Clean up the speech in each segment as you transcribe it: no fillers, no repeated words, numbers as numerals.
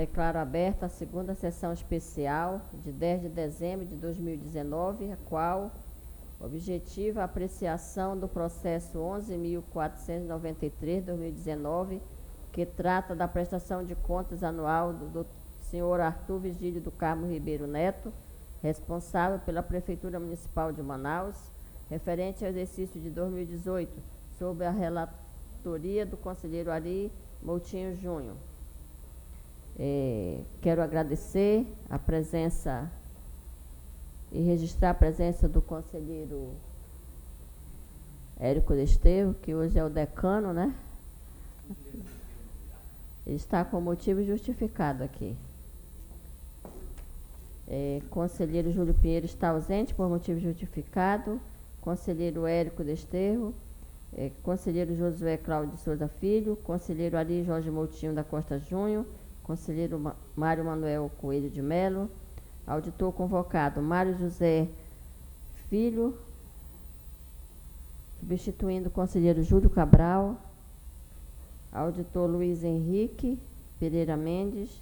Declaro aberta a segunda sessão especial de 10 de dezembro de 2019, a qual objetiva a apreciação do processo 11.493/2019, que trata da prestação de contas anual do senhor Arthur Vigílio do Carmo Ribeiro Neto, responsável pela Prefeitura Municipal de Manaus, referente ao exercício de 2018, sob a relatoria do conselheiro Ari Moutinho Júnior. Quero agradecer a presença e registrar a presença do conselheiro Érico Desterro, que hoje é o decano, né? Ele está com motivo justificado aqui. Conselheiro Júlio Pinheiro está ausente por motivo justificado. Conselheiro Érico Desterro. Conselheiro Josué Cláudio de Souza Filho. Conselheiro Ari Jorge Moutinho da Costa Júnior. Conselheiro Mário Manuel Coelho de Melo. Auditor convocado Mário José Filho, substituindo o conselheiro Júlio Cabral. Auditor Luiz Henrique Pereira Mendes.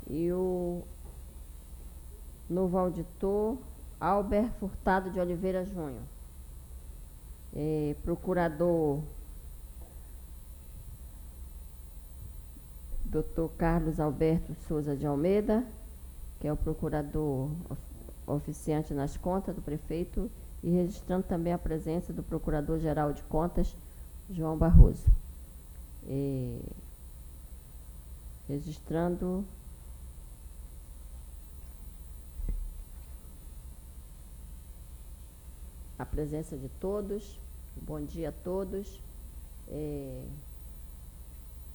E o novo auditor Albert Furtado de Oliveira Júnior. Procurador Dr. Carlos Alberto Souza de Almeida, que é o procurador oficiante nas contas do prefeito, e registrando também a presença do Procurador-Geral de Contas, João Barroso. Registrando a presença de todos. Bom dia a todos.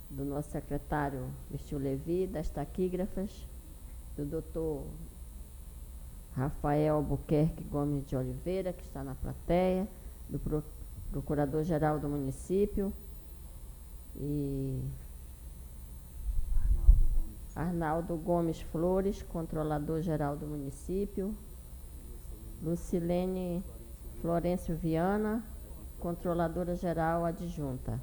Do nosso secretário Mistil Levi, das taquígrafas, do doutor Rafael Albuquerque Gomes de Oliveira, que está na plateia, do Procurador-Geral do município, e Arnaldo Gomes Flores, Controlador-Geral do município, Lucilene Florencio Viana, Controladora-Geral adjunta.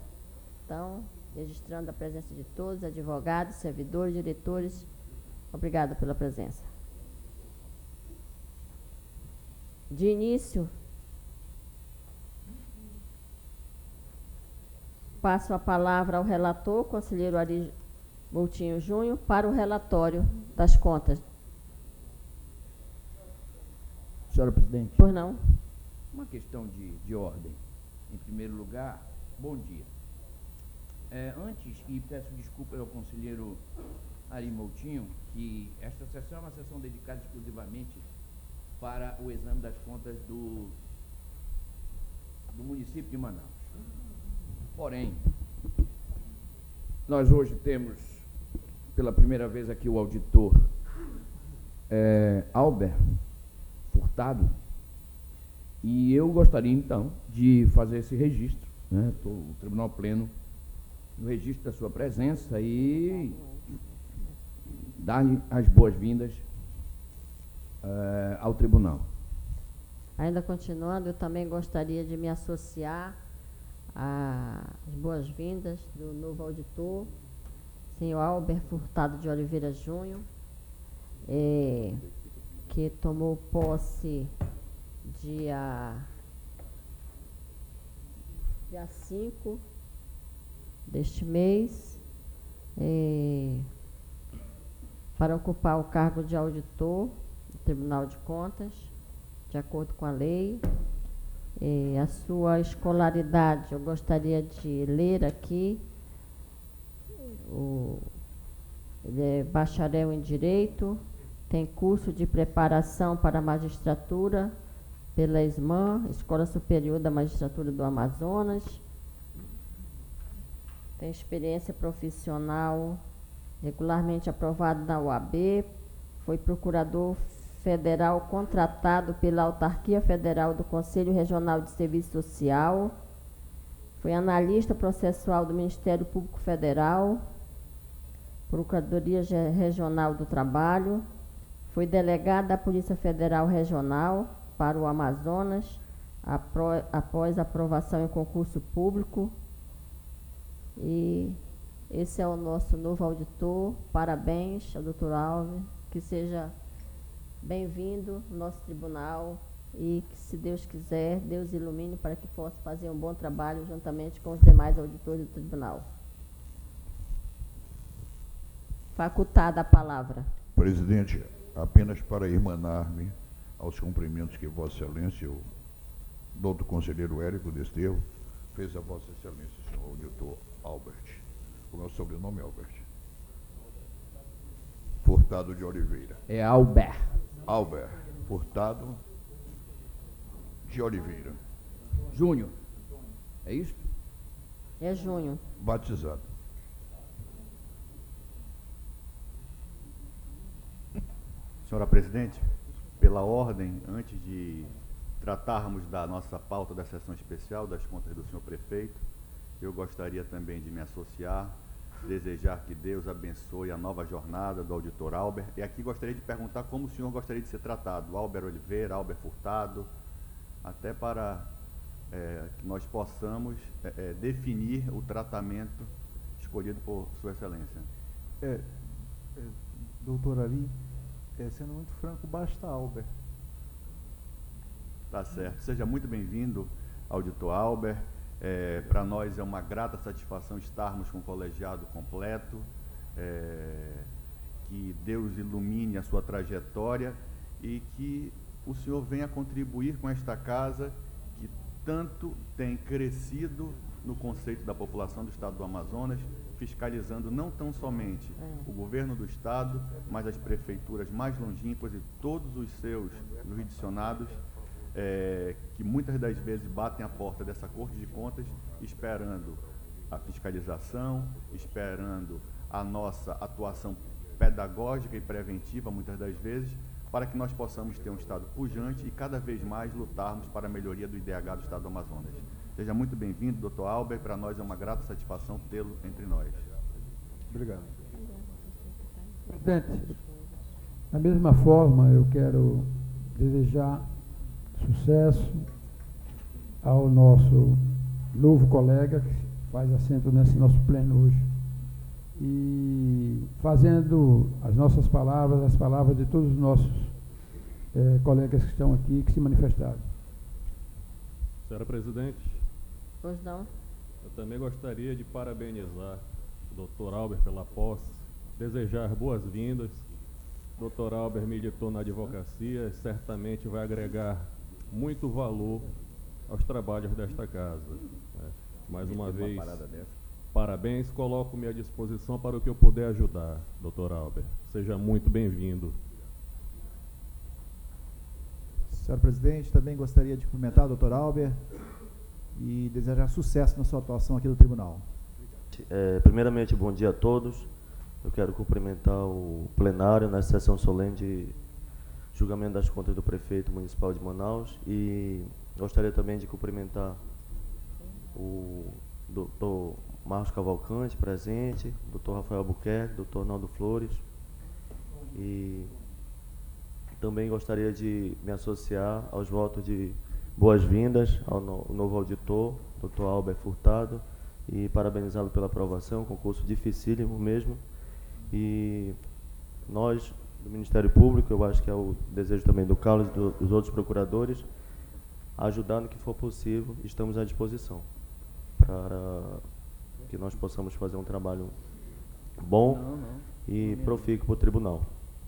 Então, registrando a presença de todos, advogados, servidores, diretores, obrigado pela presença. De início, passo a palavra ao relator, conselheiro Ari Moutinho Júnior, para o relatório das contas. Senhora presidente. Pois não. Uma questão de ordem. Em primeiro lugar, bom dia. Antes, e peço desculpas ao conselheiro Ari Moutinho, que esta sessão é uma sessão dedicada exclusivamente para o exame das contas do município de Manaus. Porém, nós hoje temos, pela primeira vez aqui, o auditor Albert Furtado, e eu gostaria, então, de fazer esse registro, né? O Tribunal Pleno no registro da sua presença e dar-lhe as boas-vindas ao tribunal. Ainda continuando, eu também gostaria de me associar às boas-vindas do novo auditor, senhor Albert Furtado de Oliveira Júnior, que tomou posse dia 5 deste mês, para ocupar o cargo de auditor do Tribunal de Contas, de acordo com a lei. A sua escolaridade, eu gostaria de ler aqui. Ele é bacharel em Direito, tem curso de preparação para a magistratura pela ESMAM, Escola Superior da Magistratura do Amazonas. Tem experiência profissional regularmente aprovado na UAB, foi procurador federal contratado pela Autarquia Federal do Conselho Regional de Serviço Social, foi analista processual do Ministério Público Federal, Procuradoria Regional do Trabalho, foi delegado da Polícia Federal Regional para o Amazonas, após aprovação em concurso público. E esse é o nosso novo auditor. Parabéns ao doutor Alves, que seja bem-vindo ao nosso tribunal e que, se Deus quiser, Deus ilumine para que possa fazer um bom trabalho juntamente com os demais auditores do tribunal. Facultada a palavra. Presidente, apenas para irmanar-me aos cumprimentos que Vossa Excelência, o doutor conselheiro Érico Desterro, fez a Vossa Excelência, senhor auditor Albert. O meu sobrenome é Albert Furtado de Oliveira. É Albert. Albert Furtado de Oliveira. Júnior. É isso? É Júnior. Batizado. Senhora Presidente, pela ordem, antes de tratarmos da nossa pauta da sessão especial das contas do senhor prefeito, eu gostaria também de me associar, desejar que Deus abençoe a nova jornada do auditor Albert. E aqui gostaria de perguntar como o senhor gostaria de ser tratado, Albert Oliveira, Albert Furtado, até para que nós possamos definir o tratamento escolhido por Sua Excelência. Doutor Ari, sendo muito franco, basta Albert. Tá certo. Seja muito bem-vindo, auditor Albert. Para nós é uma grata satisfação estarmos com o colegiado completo, que Deus ilumine a sua trajetória e que o senhor venha contribuir com esta casa que tanto tem crescido no conceito da população do Estado do Amazonas, fiscalizando não tão somente o governo do Estado, mas as prefeituras mais longínquas e todos os seus jurisdicionados, que muitas das vezes batem a porta dessa Corte de Contas esperando a fiscalização, esperando a nossa atuação pedagógica e preventiva, muitas das vezes, para que nós possamos ter um Estado pujante e cada vez mais lutarmos para a melhoria do IDH do Estado do Amazonas. Seja muito bem-vindo, doutor Albert. Para nós é uma grata satisfação tê-lo entre nós. Obrigado. Presidente, da mesma forma, eu quero desejar sucesso ao nosso novo colega que faz assento nesse nosso pleno hoje. E fazendo as nossas palavras, as palavras de todos os nossos colegas que estão aqui, que se manifestaram. Senhora Presidente, Pois não? eu também gostaria de parabenizar o doutor Albert pela posse, desejar boas-vindas. O doutor Albert militou na advocacia e certamente vai agregar muito valor aos trabalhos desta casa. Mais uma vez, parabéns, coloco-me à disposição para o que eu puder ajudar, doutor Albert. Seja muito bem-vindo. Senhor presidente, também gostaria de cumprimentar o doutor Albert e desejar sucesso na sua atuação aqui no tribunal. Primeiramente, bom dia a todos. Eu quero cumprimentar o plenário na sessão solene de julgamento das contas do prefeito municipal de Manaus e gostaria também de cumprimentar o doutor Marcos Cavalcante, presente, doutor Rafael Albuquerque, doutor Arnaldo Flores, e também gostaria de me associar aos votos de boas-vindas ao novo auditor, doutor Albert Furtado, e parabenizá-lo pela aprovação, concurso dificílimo mesmo, e nós, do Ministério Público, eu acho que é o desejo também do Carlos e dos outros procuradores, ajudando o que for possível, estamos à disposição para que nós possamos fazer um trabalho bom e profícuo para o tribunal.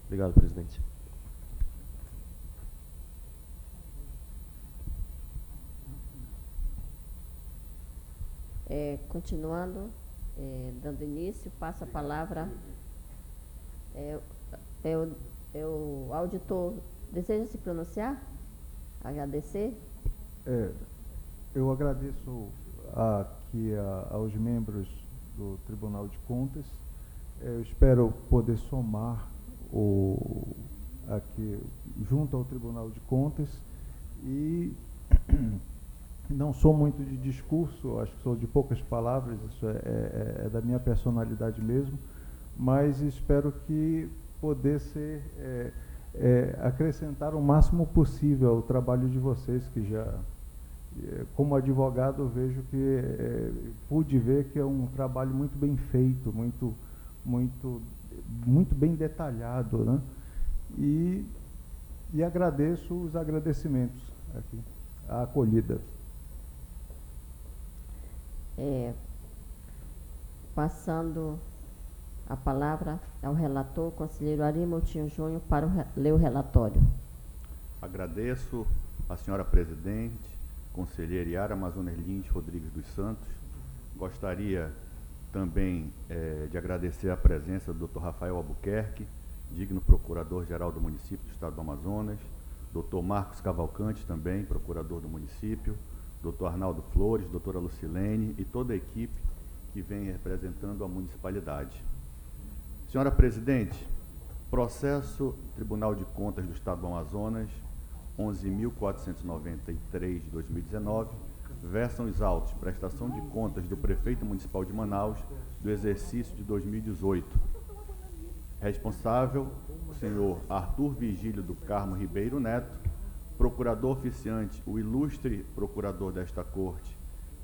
Obrigado, presidente. Continuando, dando início, passo a palavra. O auditor deseja se pronunciar? Agradecer? Eu agradeço aqui aos membros do Tribunal de Contas. Eu espero poder somar aqui junto ao Tribunal de Contas e não sou muito de discurso, acho que sou de poucas palavras, isso é da minha personalidade mesmo, mas espero que poder ser, acrescentar o máximo possível ao trabalho de vocês, que como advogado, eu vejo que pude ver que é um trabalho muito bem feito, muito bem detalhado, né? E agradeço os agradecimentos aqui, a acolhida. Passando a palavra ao relator, conselheiro Ari Moutinho Júnior, para ler o relatório. Agradeço a senhora presidente, conselheira Yara Amazonas Lins Rodrigues dos Santos. Gostaria também de agradecer a presença do Dr. Rafael Albuquerque, digno procurador-geral do município do Estado do Amazonas, Dr. Marcos Cavalcante, também procurador do município, Dr. Arnaldo Flores, doutora Lucilene e toda a equipe que vem representando a municipalidade. Senhora presidente, processo Tribunal de Contas do Estado do Amazonas, 11.493 de 2019, versam os autos, prestação de contas do prefeito municipal de Manaus do exercício de 2018. Responsável, o senhor Arthur Vigílio do Carmo Ribeiro Neto, procurador oficiante, o ilustre procurador desta corte,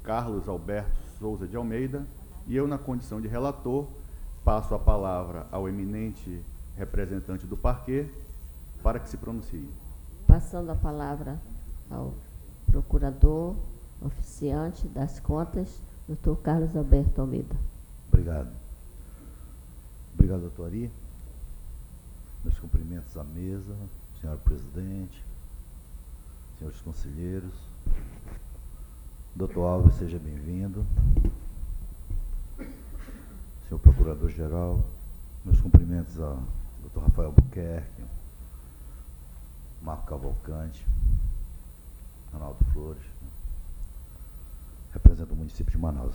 Carlos Alberto Souza de Almeida, e eu, na condição de relator, passo a palavra ao eminente representante do parquê para que se pronuncie. Passando a palavra ao procurador oficiante das contas, Dr. Carlos Alberto Almeida. Obrigado. Obrigado, doutor Ari. Meus cumprimentos à mesa, senhora presidente, senhores conselheiros. Doutor Alves, seja bem-vindo. Senhor Procurador-Geral, meus cumprimentos ao Dr. Rafael Albuquerque, Marco Cavalcante, Arnaldo Flores, representa o município de Manaus.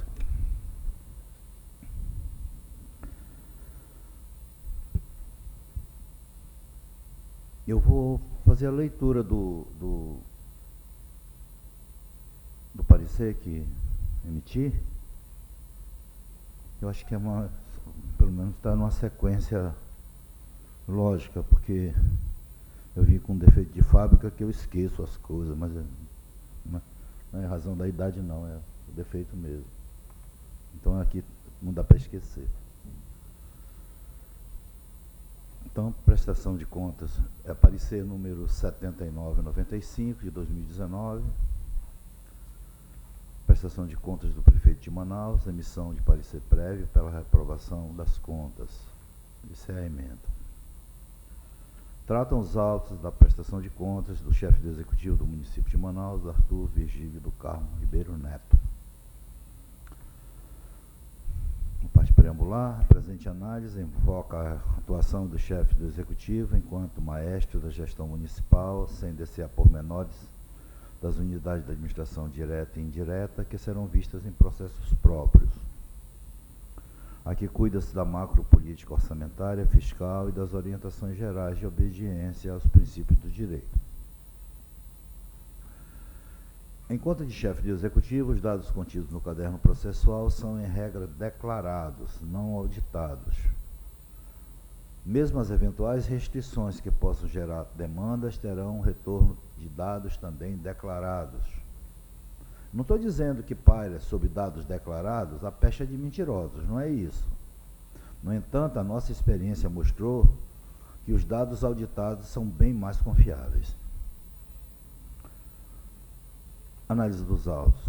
Eu vou fazer a leitura do parecer que emiti. Eu acho que é pelo menos está numa sequência lógica, porque eu vim com um defeito de fábrica que eu esqueço as coisas, mas não é razão da idade não, é o defeito mesmo. Então aqui não dá para esquecer. Então, prestação de contas, é parecer número 7995 de 2019, prestação de contas do prefeito de Manaus, emissão de parecer prévio pela reprovação das contas. Isso é a emenda. Tratam os autos da prestação de contas do chefe do executivo do município de Manaus, Arthur Vigílio do Carmo Ribeiro Neto. No parte preambular, a presente análise enfoca a atuação do chefe do executivo enquanto maestro da gestão municipal, sem descer a pormenores das unidades da administração direta e indireta, que serão vistas em processos próprios. Aqui cuida-se da macropolítica orçamentária, fiscal e das orientações gerais de obediência aos princípios do direito. Em conta de chefe de executivo, os dados contidos no caderno processual são, em regra, declarados, não auditados. Mesmo as eventuais restrições que possam gerar demandas terão retorno de dados também declarados. Não estou dizendo que paira sobre dados declarados a pecha de mentirosos, não é isso. No entanto, a nossa experiência mostrou que os dados auditados são bem mais confiáveis. Análise dos autos.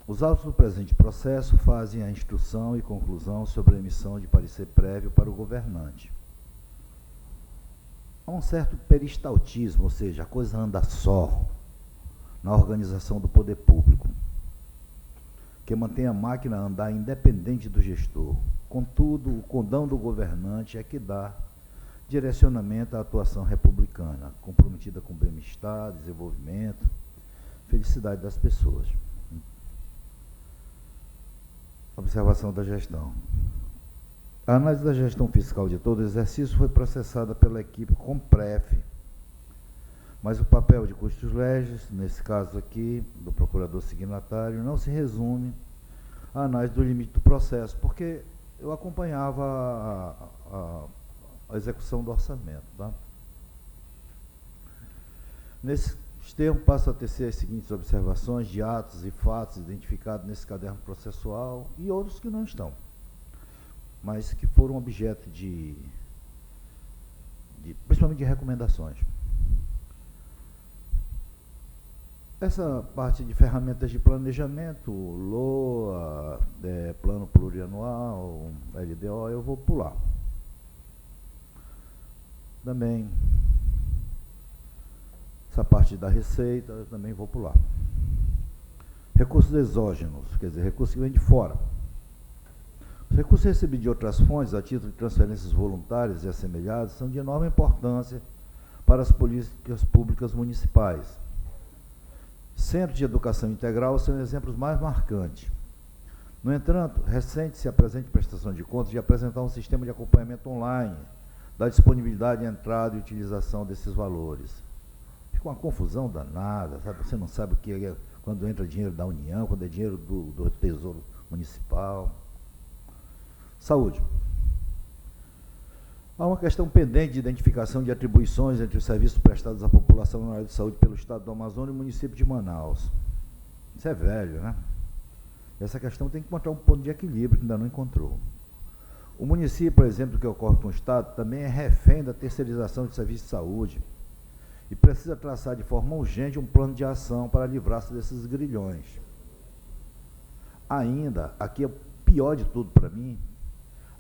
Os autos do presente processo fazem a instrução e conclusão sobre a emissão de parecer prévio para o governante. Há um certo peristaltismo, ou seja, a coisa anda só na organização do poder público, que mantém a máquina a andar independente do gestor. Contudo, o condão do governante é que dá direcionamento à atuação republicana, comprometida com bem-estar, desenvolvimento, felicidade das pessoas. Observação da gestão. A análise da gestão fiscal de todo o exercício foi processada pela equipe Compref, mas o papel de custos legis, nesse caso aqui, do procurador signatário, não se resume à análise do limite do processo, porque eu acompanhava a execução do orçamento. Tá? Nesse Os termos passam a tecer as seguintes observações de atos e fatos identificados nesse caderno processual e outros que não estão, mas que foram objeto principalmente de recomendações. Essa parte de ferramentas de planejamento, LOA, Plano Plurianual, LDO, eu vou pular. Também, essa parte da receita, eu também vou pular. Recursos exógenos, quer dizer, recursos que vêm de fora. Os recursos recebidos de outras fontes, a título de transferências voluntárias e assemelhadas, são de enorme importância para as políticas públicas municipais. Centros de educação integral são exemplos mais marcantes. No entanto, recente se apresenta prestação de contas de apresentar um sistema de acompanhamento online da disponibilidade, entrada e utilização desses valores. Fica uma confusão danada, sabe? Você não sabe o que é quando entra dinheiro da União, quando é dinheiro do Tesouro Municipal. Saúde. Há uma questão pendente de identificação de atribuições entre os serviços prestados à população na área de saúde pelo Estado do Amazonas e o município de Manaus. Isso é velho, né? Essa questão tem que encontrar um ponto de equilíbrio que ainda não encontrou. O município, por exemplo, que ocorre com o Estado, também é refém da terceirização de serviços de saúde e precisa traçar de forma urgente um plano de ação para livrar-se desses grilhões. Ainda, aqui é o pior de tudo para mim,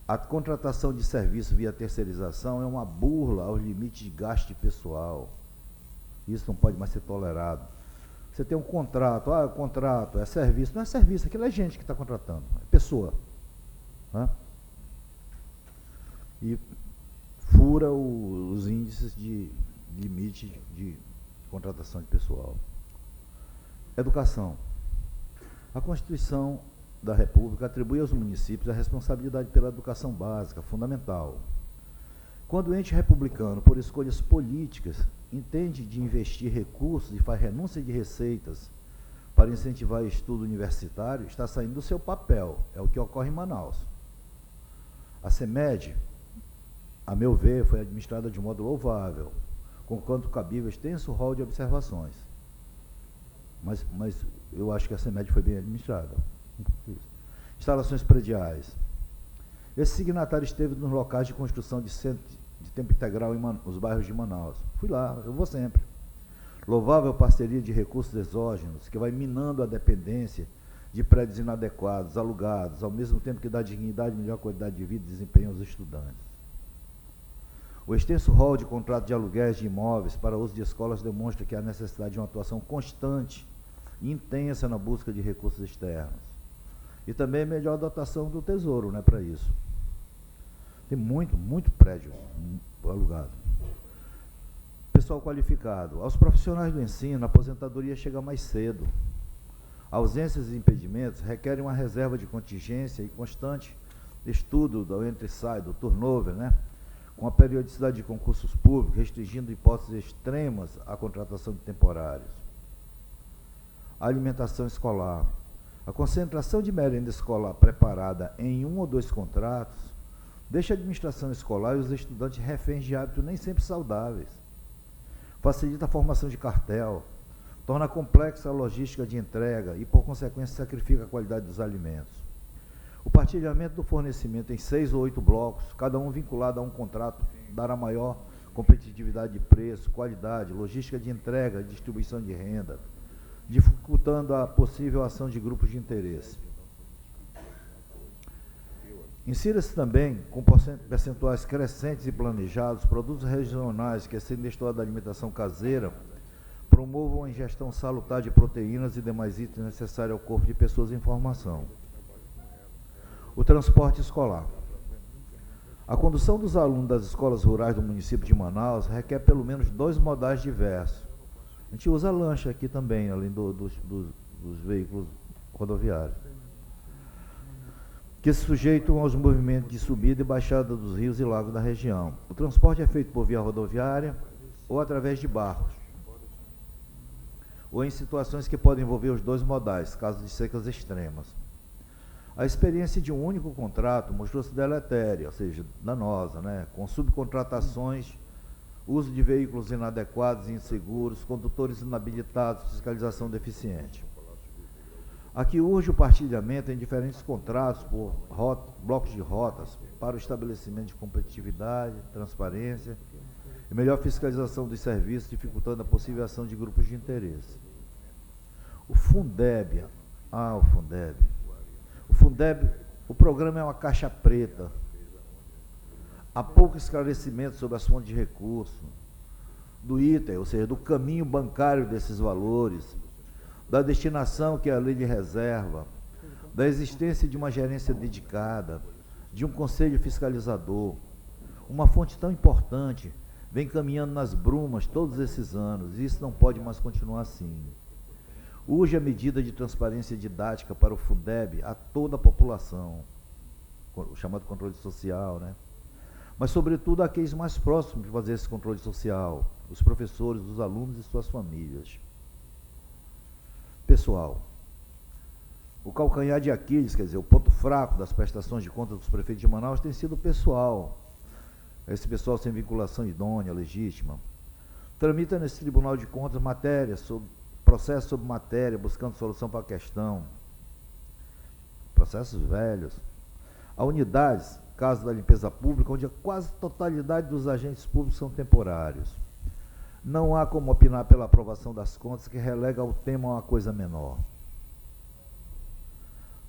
a contratação de serviço via terceirização é uma burla aos limites de gasto de pessoal. Isso não pode mais ser tolerado. Você tem um contrato, o contrato é serviço. Não é serviço, aquilo é gente que está contratando, é pessoa. Né? E fura os índices de limite de contratação de pessoal. Educação. A Constituição da República atribui aos municípios a responsabilidade pela educação básica, fundamental. Quando o ente republicano, por escolhas políticas, entende de investir recursos e faz renúncia de receitas para incentivar o estudo universitário, está saindo do seu papel. É o que ocorre em Manaus. A CEMED, a meu ver, foi administrada de modo louvável, conquanto cabível extenso rol de observações. Mas eu acho que a CEMED foi bem administrada. Instalações prediais. Esse signatário esteve nos locais de construção de centro de tempo integral nos bairros de Manaus. Fui lá, eu vou sempre. Louvável parceria de recursos exógenos, que vai minando a dependência de prédios inadequados, alugados, ao mesmo tempo que dá dignidade e melhor qualidade de vida e desempenho aos estudantes. O extenso rol de contratos de aluguéis de imóveis para uso de escolas demonstra que há necessidade de uma atuação constante e intensa na busca de recursos externos. E também melhor dotação do Tesouro, né, para isso. Tem muito prédio alugado. Pessoal qualificado. Aos profissionais do ensino, a aposentadoria chega mais cedo. Ausências e impedimentos requerem uma reserva de contingência e constante estudo do entra e sai, do turnover, né, com a periodicidade de concursos públicos, restringindo hipóteses extremas à contratação de temporários. A alimentação escolar. A concentração de merenda escolar preparada em 1 ou 2 contratos deixa a administração escolar e os estudantes reféns de hábitos nem sempre saudáveis. Facilita a formação de cartel, torna complexa a logística de entrega e, por consequência, sacrifica a qualidade dos alimentos. O partilhamento do fornecimento em 6 ou 8 blocos, cada um vinculado a um contrato, dará maior competitividade de preço, qualidade, logística de entrega e distribuição de renda, dificultando a possível ação de grupos de interesse. Insira-se também, com percentuais crescentes e planejados, produtos regionais que, sendo estudado da alimentação caseira, promovam a ingestão salutar de proteínas e demais itens necessários ao corpo de pessoas em formação. O transporte escolar. A condução dos alunos das escolas rurais do município de Manaus requer pelo menos 2 modais diversos. A gente usa lancha aqui também, além dos veículos rodoviários, que se sujeitam aos movimentos de subida e baixada dos rios e lagos da região. O transporte é feito por via rodoviária ou através de barcos, ou em situações que podem envolver os 2 modais, caso de secas extremas. A experiência de um único contrato mostrou-se deletéria, ou seja, danosa, né, com subcontratações uso de veículos inadequados e inseguros, condutores inabilitados, fiscalização deficiente. Aqui urge o partilhamento em diferentes contratos por blocos de rotas para o estabelecimento de competitividade, transparência e melhor fiscalização dos serviços, dificultando a possível ação de grupos de interesse. O Fundeb, o programa é uma caixa preta. Há pouco esclarecimento sobre as fontes de recurso, do item, ou seja, do caminho bancário desses valores, da destinação que a lei lhe reserva, da existência de uma gerência dedicada, de um conselho fiscalizador. Uma fonte tão importante vem caminhando nas brumas todos esses anos, e isso não pode mais continuar assim. Urge a medida de transparência didática para o Fundeb a toda a população, o chamado controle social, né? Mas, sobretudo, àqueles mais próximos de fazer esse controle social, os professores, os alunos e suas famílias. Pessoal, o calcanhar de Aquiles, quer dizer, o ponto fraco das prestações de contas dos prefeitos de Manaus tem sido o pessoal. Esse pessoal sem vinculação idônea, legítima. Tramita nesse Tribunal de Contas processo sobre matéria, buscando solução para a questão. Processos velhos. Há unidades, caso da limpeza pública, onde a quase totalidade dos agentes públicos são temporários. Não há como opinar pela aprovação das contas, que relega o tema a uma coisa menor.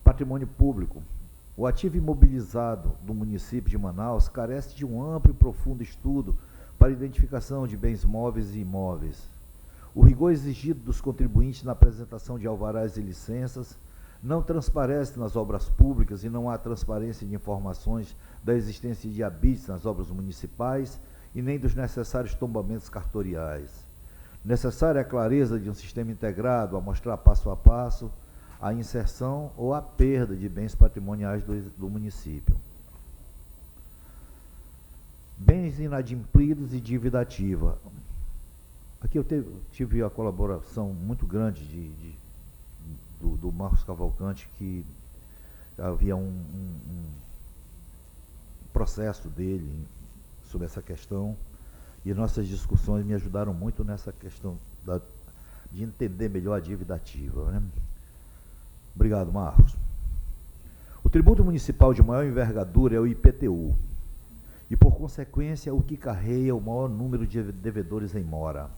Patrimônio público. O ativo imobilizado do município de Manaus carece de um amplo e profundo estudo para identificação de bens móveis e imóveis. O rigor exigido dos contribuintes na apresentação de alvarás e licenças não transparece nas obras públicas e não há transparência de informações da existência de habites nas obras municipais e nem dos necessários tombamentos cartoriais. Necessária a clareza de um sistema integrado a mostrar passo a passo a inserção ou a perda de bens patrimoniais do município. Bens inadimplidos e dívida ativa. Aqui eu tive a colaboração muito grande do Marcos Cavalcante, que havia um processo dele sobre essa questão, e nossas discussões me ajudaram muito nessa questão de entender melhor a dívida ativa, né? Obrigado, Marcos. O tributo municipal de maior envergadura é o IPTU, e por consequência o que carrega o maior número de devedores em mora.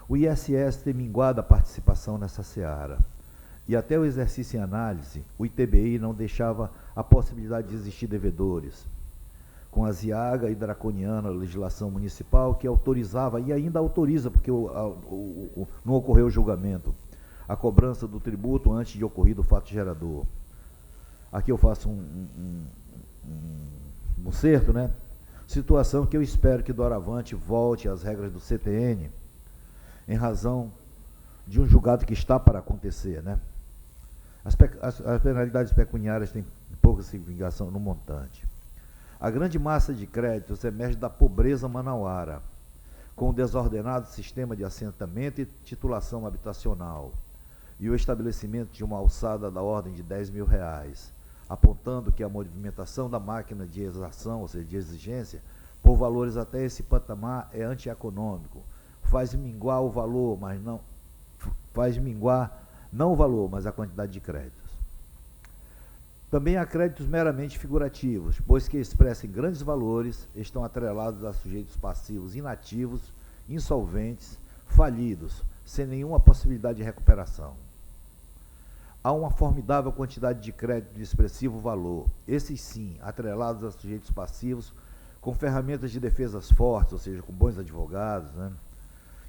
O ISS tem minguado a participação nessa seara, e até o exercício em análise, o ITBI não deixava a possibilidade de existir devedores, com a ziaga e draconiana legislação municipal que autorizava, e ainda autoriza, porque não ocorreu o julgamento, a cobrança do tributo antes de ocorrido o fato gerador. Aqui eu faço um conserto, né? Situação que eu espero que doravante volte às regras do CTN, em razão de um julgado que está para acontecer, né? As penalidades pecuniárias têm pouca significação no montante. A grande massa de créditos emerge da pobreza manauara, com o desordenado sistema de assentamento e titulação habitacional, e o estabelecimento de uma alçada da ordem de R$10 mil, apontando que a movimentação da máquina de exação, ou seja, de exigência, por valores até esse patamar é antieconômico, faz minguar o valor, mas não o valor, mas a quantidade de créditos. Também há créditos meramente figurativos, pois que expressem grandes valores, estão atrelados a sujeitos passivos inativos, insolventes, falidos, sem nenhuma possibilidade de recuperação. Há uma formidável quantidade de crédito de expressivo valor, esses sim, atrelados a sujeitos passivos, com ferramentas de defesas fortes, ou seja, com bons advogados, né,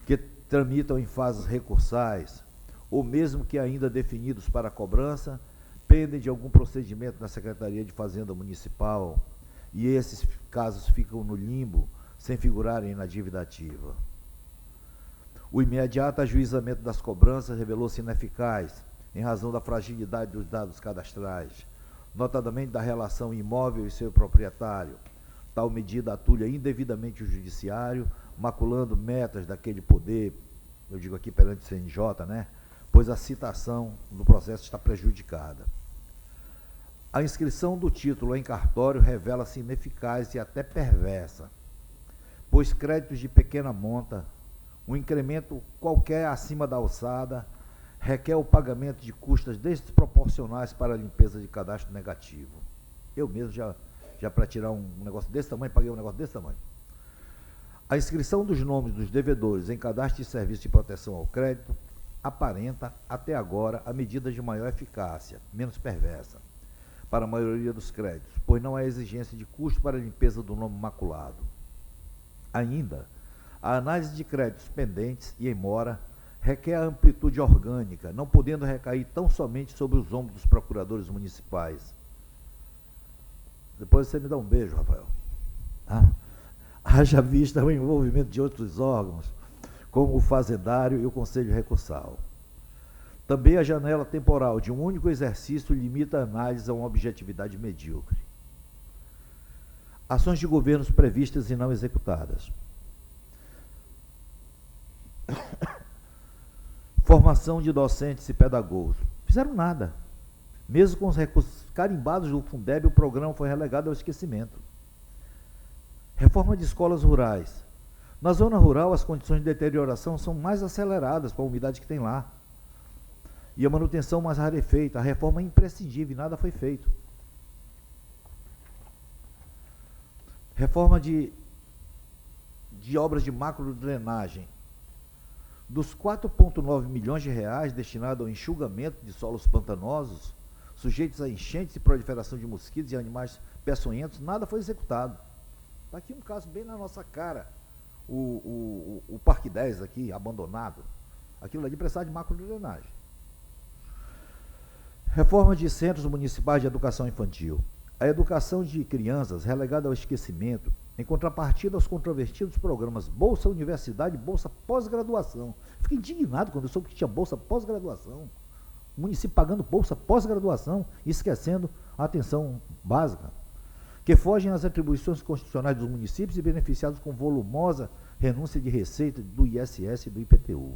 que tramitam em fases recursais, ou mesmo que ainda definidos para a cobrança, pendem de algum procedimento na Secretaria de Fazenda Municipal, e esses casos ficam no limbo, sem figurarem na dívida ativa. O imediato ajuizamento das cobranças revelou-se ineficaz, em razão da fragilidade dos dados cadastrais, notadamente da relação imóvel e seu proprietário. Tal medida atulha indevidamente o judiciário, maculando metas daquele poder, eu digo aqui perante o CNJ, né? Pois a citação do processo está prejudicada. A inscrição do título em cartório revela-se ineficaz e até perversa, pois créditos de pequena monta, um incremento qualquer acima da alçada, requer o pagamento de custas desproporcionais para a limpeza de cadastro negativo. Eu mesmo já para tirar um negócio desse tamanho, paguei um negócio desse tamanho. A inscrição dos nomes dos devedores em cadastro de serviço de proteção ao crédito aparenta, até agora, a medida de maior eficácia, menos perversa, para a maioria dos créditos, pois não há exigência de custo para a limpeza do nome maculado. Ainda, a análise de créditos pendentes e em mora requer a amplitude orgânica, não podendo recair tão somente sobre os ombros dos procuradores municipais. Depois você me dá um beijo, Rafael. Haja vista o envolvimento de outros órgãos, como o Fazendário e o Conselho Recursal. Também a janela temporal de um único exercício limita a análise a uma objetividade medíocre. Ações de governos previstas e não executadas. Formação de docentes e pedagogos. Fizeram nada. Mesmo com os recursos carimbados do Fundeb, o programa foi relegado ao esquecimento. Reforma de escolas rurais. Na zona rural, as condições de deterioração são mais aceleradas com a umidade que tem lá. E a manutenção mais rarefeita. A reforma é imprescindível e nada foi feito. Reforma de obras de macrodrenagem. Dos 4,9 milhões de reais destinados ao enxugamento de solos pantanosos, sujeitos a enchentes e proliferação de mosquitos e animais peçonhentos, nada foi executado. Está aqui um caso bem na nossa cara. O Parque 10 aqui, abandonado. Aquilo ali precisava de macrodrenagem. Reforma de centros municipais de educação infantil. A educação de crianças relegada ao esquecimento, em contrapartida aos controvertidos programas Bolsa Universidade e Bolsa Pós-Graduação. Fiquei indignado quando eu soube que tinha Bolsa Pós-Graduação. O município pagando Bolsa Pós-Graduação e esquecendo a atenção básica, que fogem às atribuições constitucionais dos municípios e beneficiados com volumosa renúncia de receita do ISS e do IPTU.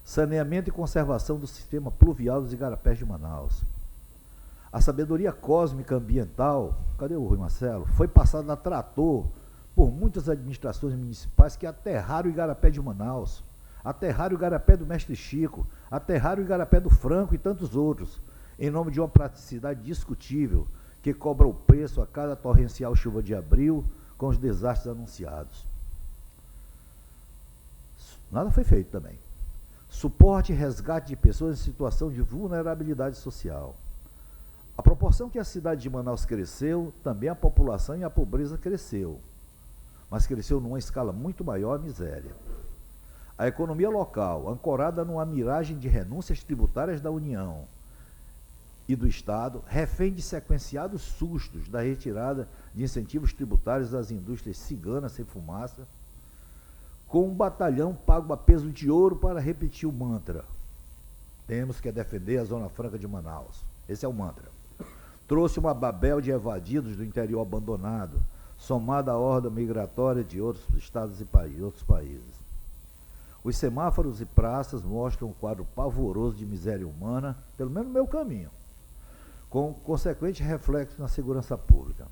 Saneamento e conservação do sistema pluvial dos igarapés de Manaus. A sabedoria cósmica ambiental, cadê o Rui Marcelo? Foi passada a trator por muitas administrações municipais que aterraram o igarapé de Manaus, aterraram o igarapé do Mestre Chico, aterraram o igarapé do Franco e tantos outros, em nome de uma praticidade discutível que cobra o preço a cada torrencial chuva de abril com os desastres anunciados. Nada foi feito também. Suporte e resgate de pessoas em situação de vulnerabilidade social. A proporção que a cidade de Manaus cresceu, também a população e a pobreza cresceu, mas cresceu numa escala muito maior a miséria. A economia local, ancorada numa miragem de renúncias tributárias da União e do Estado, refém de sequenciados sustos da retirada de incentivos tributários das indústrias ciganas sem fumaça, com um batalhão pago a peso de ouro para repetir o mantra: temos que defender a Zona Franca de Manaus. Esse é o mantra. Trouxe uma babel de evadidos do interior abandonado, somada à horda migratória de outros estados e outros países. Os semáforos e praças mostram um quadro pavoroso de miséria humana, pelo menos no meu caminho, com consequente reflexo na segurança pública.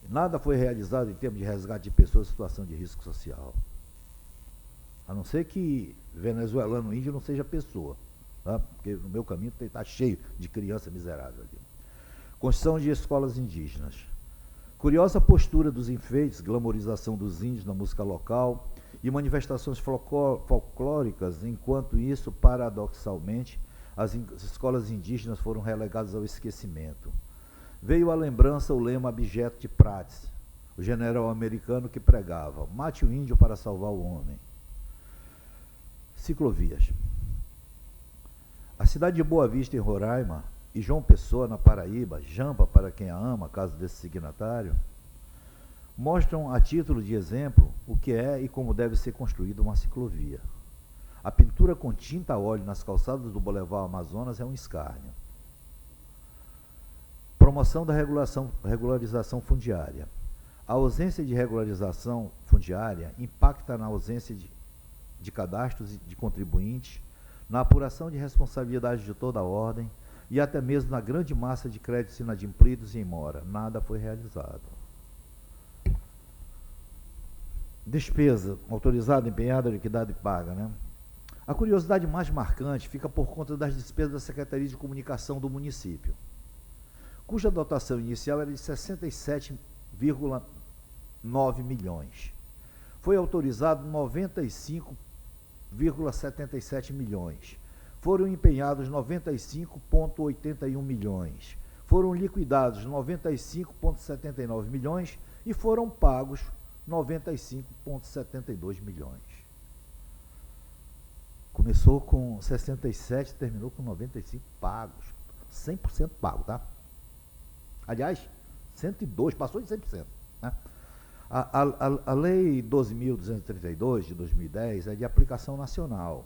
Nada foi realizado em termos de resgate de pessoas em situação de risco social. A não ser que venezuelano índio não seja pessoa, tá? Porque no meu caminho está cheio de criança miserável ali. Construção de escolas indígenas. Curiosa postura dos enfeites, glamorização dos índios na música local e manifestações folclóricas, enquanto isso, paradoxalmente, as escolas indígenas foram relegadas ao esquecimento. Veio à lembrança o lema abjeto de Prats, o general americano que pregava: mate o índio para salvar o homem. Ciclovias. A cidade de Boa Vista, em Roraima, e João Pessoa, na Paraíba, Jampa, para quem a ama, caso desse signatário, mostram a título de exemplo o que é e como deve ser construída uma ciclovia. A pintura com tinta a óleo nas calçadas do Boulevard Amazonas é um escárnio. Promoção da regularização fundiária. A ausência de regularização fundiária impacta na ausência de cadastros de contribuintes, na apuração de responsabilidades de toda a ordem e até mesmo na grande massa de créditos inadimplidos e em mora. Nada foi realizado. Despesa autorizada, empenhada, liquidada e paga, né? A curiosidade mais marcante fica por conta das despesas da Secretaria de Comunicação do município, cuja dotação inicial era de 67,9 milhões. Foi autorizado 95,77 milhões. Foram empenhados 95,81 milhões. Foram liquidados 95,79 milhões e foram pagos 95,72 milhões. Começou com 67, terminou com 95 pagos. 100% pago, tá? Aliás, 102, passou de 100%. Né? A Lei 12.232, de 2010, é de aplicação nacional,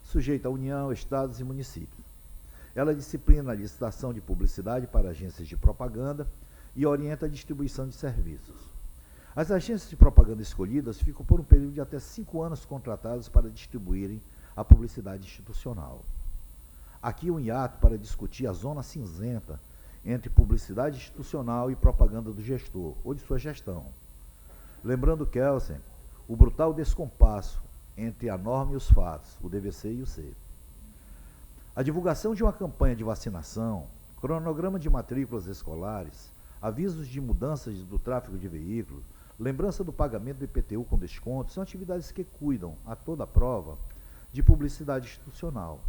sujeita à União, Estados e municípios. Ela disciplina a licitação de publicidade para agências de propaganda e orienta a distribuição de serviços. As agências de propaganda escolhidas ficam por um período de até 5 anos contratadas para distribuírem a publicidade institucional. Aqui um hiato para discutir a zona cinzenta entre publicidade institucional e propaganda do gestor, ou de sua gestão. Lembrando, Kelsen, o brutal descompasso entre a norma e os fatos, o DVC e o C. A divulgação de uma campanha de vacinação, cronograma de matrículas escolares, avisos de mudanças do tráfego de veículos, lembrança do pagamento do IPTU com desconto, são atividades que cuidam, a toda prova, de publicidade institucional.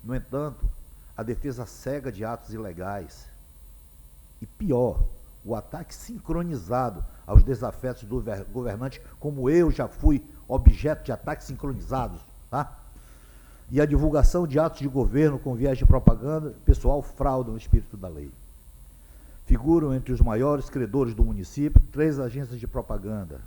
No entanto, a defesa cega de atos ilegais e, pior, o ataque sincronizado aos desafetos do governante, como eu já fui objeto de ataques sincronizados, tá? E a divulgação de atos de governo com viés de propaganda pessoal fraudam o espírito da lei. Figuram entre os maiores credores do município 3 agências de propaganda,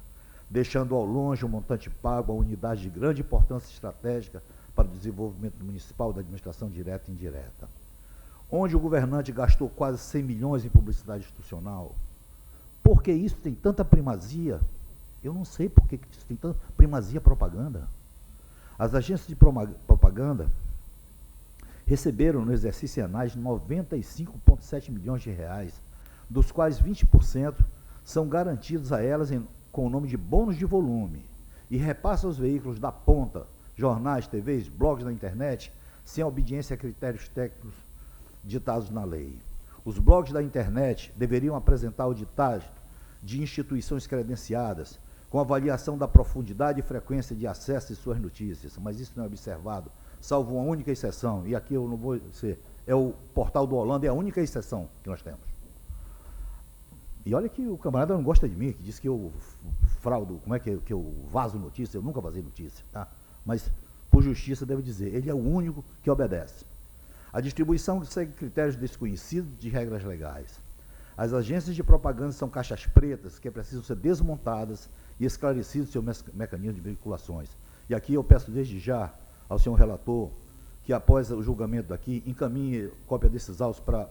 deixando ao longe um montante pago a unidade de grande importância estratégica para o desenvolvimento municipal da administração direta e indireta. Onde o governante gastou quase 100 milhões em publicidade institucional. Por que isso tem tanta primazia? Eu não sei por que isso tem tanta primazia propaganda. As agências de propaganda receberam no exercício anais 95,7 milhões de reais, dos quais 20% são garantidos a elas com o nome de bônus de volume e repassa aos veículos da ponta, jornais, TVs, blogs na internet, sem obediência a critérios técnicos ditados na lei. Os blogs da internet deveriam apresentar o ditado de instituições credenciadas, com avaliação da profundidade e frequência de acesso e suas notícias, mas isso não é observado, salvo uma única exceção, e aqui eu não vou dizer, é o portal do Holanda, é a única exceção que nós temos. E olha que o camarada não gosta de mim, que diz que eu fraudo, como é que eu vazo notícia, eu nunca vazei notícia, tá? Mas, por justiça, devo dizer, ele é o único que obedece. A distribuição segue critérios desconhecidos de regras legais. As agências de propaganda são caixas pretas que precisam ser desmontadas e esclarecidos seu mecanismo de vinculações. E aqui eu peço desde já ao senhor relator que, após o julgamento daqui, encaminhe cópia desses autos para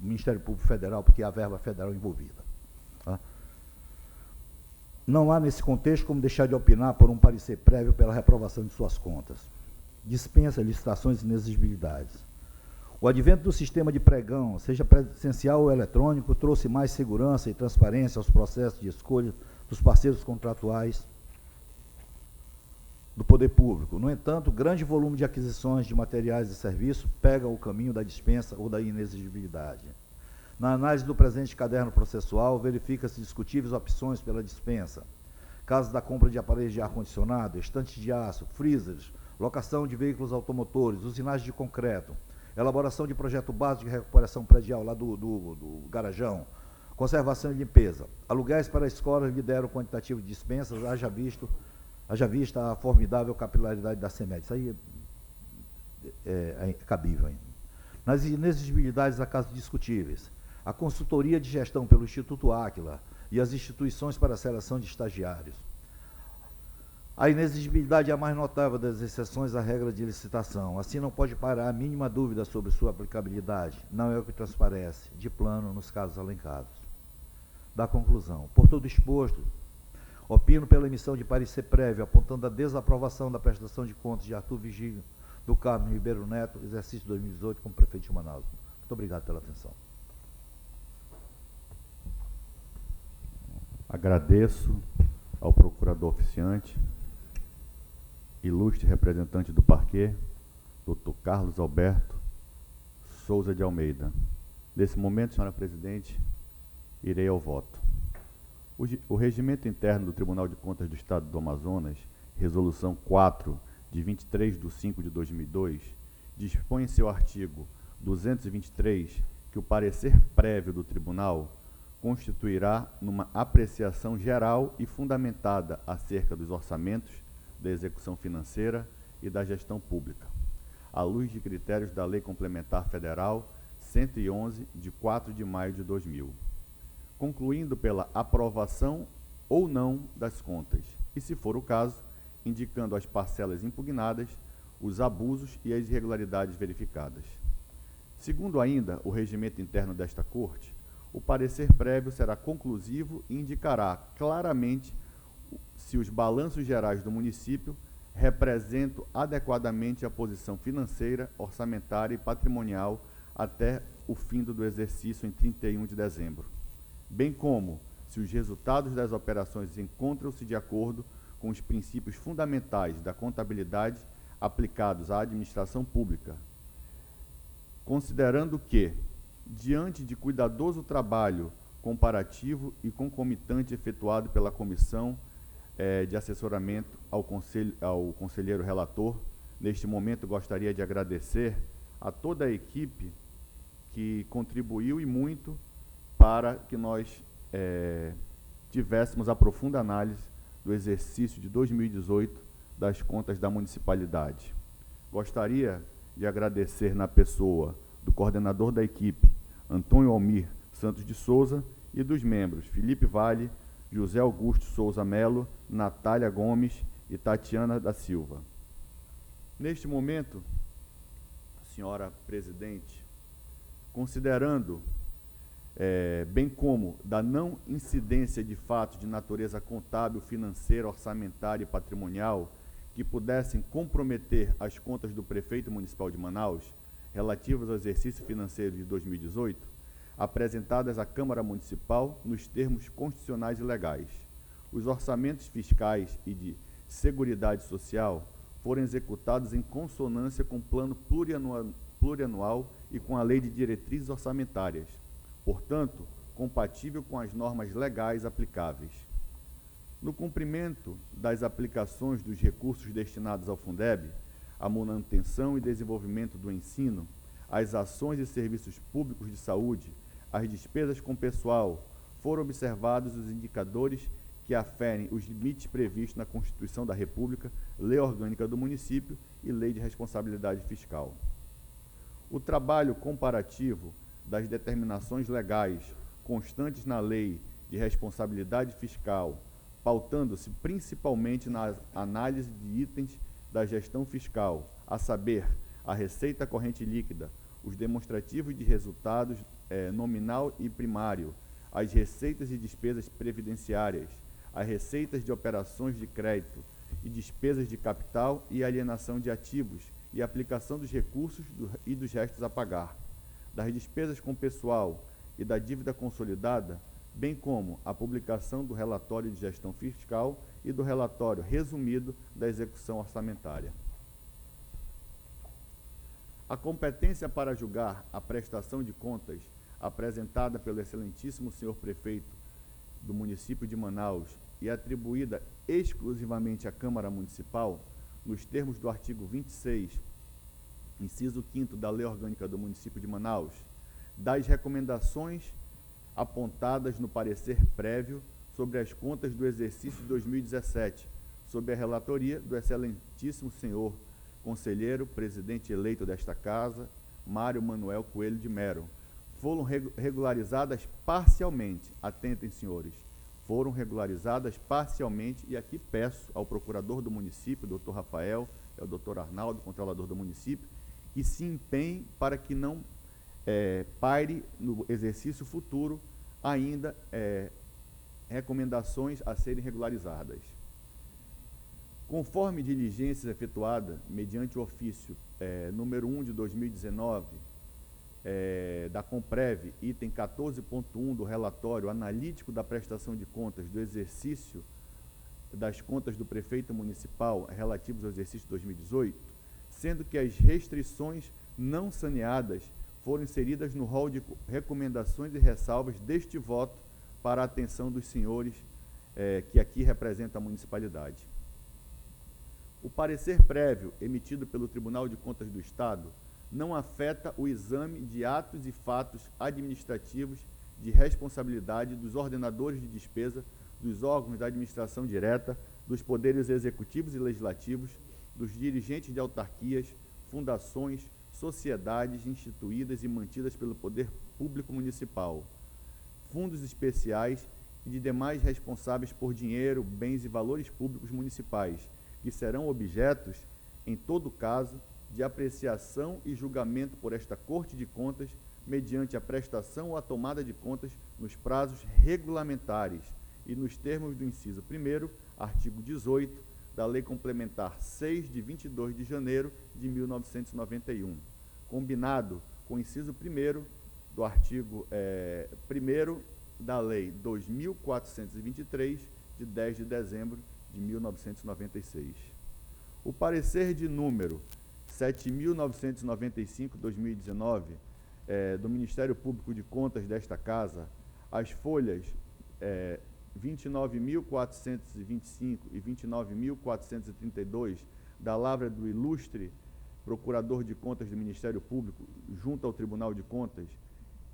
o Ministério Público Federal, porque há verba federal envolvida. Tá? Não há, nesse contexto, como deixar de opinar por um parecer prévio pela reprovação de suas contas. Dispensa licitações e inexigibilidades. O advento do sistema de pregão, seja presencial ou eletrônico, trouxe mais segurança e transparência aos processos de escolha dos parceiros contratuais do poder público. No entanto, o grande volume de aquisições de materiais e serviços pega o caminho da dispensa ou da inexigibilidade. Na análise do presente caderno processual, verifica-se discutíveis opções pela dispensa. Casos da compra de aparelhos de ar-condicionado, estantes de aço, freezers, locação de veículos automotores, usinagens de concreto, elaboração de projeto básico de recuperação predial lá do garajão, conservação e limpeza. Aluguéis para escolas lideram o quantitativo de dispensas, haja vista a formidável capilaridade da CEMED. Isso aí é cabível ainda. Nas inexigibilidades há casos discutíveis. A consultoria de gestão pelo Instituto Áquila e as instituições para a seleção de estagiários. A inexigibilidade é a mais notável das exceções à regra de licitação. Assim, não pode parar a mínima dúvida sobre sua aplicabilidade. Não é o que transparece, de plano, nos casos alencados. Da conclusão. Por todo exposto, opino pela emissão de parecer prévio, apontando a desaprovação da prestação de contas de Arthur Vigílio do Carmo Ribeiro Neto, exercício 2018, como prefeito de Manaus. Muito obrigado pela atenção. Agradeço ao procurador oficiante, ilustre representante do parquê, Dr. Carlos Alberto Souza de Almeida. Nesse momento, senhora presidente, irei ao voto. O regimento interno do Tribunal de Contas do Estado do Amazonas, resolução 4, de 23/5/2002, dispõe em seu artigo 223 que o parecer prévio do tribunal constituirá numa apreciação geral e fundamentada acerca dos orçamentos, da execução financeira e da gestão pública, à luz de critérios da Lei Complementar Federal 111, de 4 de maio de 2000, concluindo pela aprovação ou não das contas, e, se for o caso, indicando as parcelas impugnadas, os abusos e as irregularidades verificadas. Segundo ainda o regimento interno desta Corte, o parecer prévio será conclusivo e indicará claramente se os balanços gerais do município representam adequadamente a posição financeira, orçamentária e patrimonial até o fim do exercício em 31 de dezembro, bem como se os resultados das operações encontram-se de acordo com os princípios fundamentais da contabilidade aplicados à administração pública, considerando que, diante de cuidadoso trabalho comparativo e concomitante efetuado pela Comissão de Assessoramento ao conselheiro relator, neste momento gostaria de agradecer a toda a equipe que contribuiu e muito para que nós tivéssemos a profunda análise do exercício de 2018 das contas da municipalidade. Gostaria de agradecer na pessoa do coordenador da equipe, Antônio Almir Santos de Souza, e dos membros Felipe Vale, José Augusto Souza Melo, Natália Gomes e Tatiana da Silva. Neste momento, senhora presidente, considerando, bem como da não incidência de fatos de natureza contábil, financeira, orçamentária e patrimonial que pudessem comprometer as contas do prefeito municipal de Manaus relativas ao exercício financeiro de 2018, apresentadas à Câmara Municipal nos termos constitucionais e legais. Os orçamentos fiscais e de Seguridade Social foram executados em consonância com o plano plurianual e com a Lei de Diretrizes Orçamentárias, portanto, compatível com as normas legais aplicáveis. No cumprimento das aplicações dos recursos destinados ao Fundeb, à manutenção e desenvolvimento do ensino, às ações e serviços públicos de saúde, às despesas com pessoal, foram observados os indicadores que aferem os limites previstos na Constituição da República, Lei Orgânica do Município e Lei de Responsabilidade Fiscal. O trabalho comparativo das determinações legais constantes na Lei de Responsabilidade Fiscal, pautando-se principalmente na análise de itens da gestão fiscal, a saber, a receita corrente líquida, os demonstrativos de resultados nominal e primário, as receitas e despesas previdenciárias, as receitas de operações de crédito e despesas de capital e alienação de ativos e aplicação dos recursos e dos restos a pagar, das despesas com pessoal e da dívida consolidada, bem como a publicação do relatório de gestão fiscal e do relatório resumido da execução orçamentária. A competência para julgar a prestação de contas apresentada pelo excelentíssimo senhor prefeito do município de Manaus e atribuída exclusivamente à Câmara Municipal, nos termos do artigo 26, inciso 5º da Lei Orgânica do Município de Manaus, das recomendações apontadas no parecer prévio sobre as contas do exercício de 2017, sob a relatoria do excelentíssimo senhor conselheiro, presidente eleito desta Casa, Mário Manuel Coelho de Mero, foram regularizadas parcialmente, atentem senhores, foram regularizadas parcialmente, e aqui peço ao procurador do município, doutor Rafael, ao doutor Arnaldo, controlador do município, que se empenhe para que não paire no exercício futuro ainda recomendações a serem regularizadas. Conforme diligências efetuada mediante o ofício número 1 de 2019, da Comprev, item 14.1 do relatório analítico da prestação de contas do exercício das contas do prefeito municipal relativos ao exercício 2018, sendo que as restrições não saneadas foram inseridas no rol de recomendações e ressalvas deste voto para a atenção dos senhores que aqui representam a municipalidade. O parecer prévio emitido pelo Tribunal de Contas do Estado não afeta o exame de atos e fatos administrativos de responsabilidade dos ordenadores de despesa, dos órgãos da administração direta, dos poderes executivos e legislativos, dos dirigentes de autarquias, fundações, sociedades instituídas e mantidas pelo poder público municipal, fundos especiais e de demais responsáveis por dinheiro, bens e valores públicos municipais, que serão objetos, em todo caso, de apreciação e julgamento por esta Corte de Contas, mediante a prestação ou a tomada de contas nos prazos regulamentares e nos termos do inciso 1º, artigo 18, da Lei Complementar 6, de 22 de janeiro de 1991, combinado com o inciso 1º do artigo 1º da Lei 2.423, de 10 de dezembro de 1996. O parecer de número 7.995/2019 do Ministério Público de Contas desta Casa, as folhas 29.425 e 29.432 da lavra do ilustre Procurador de Contas do Ministério Público junto ao Tribunal de Contas,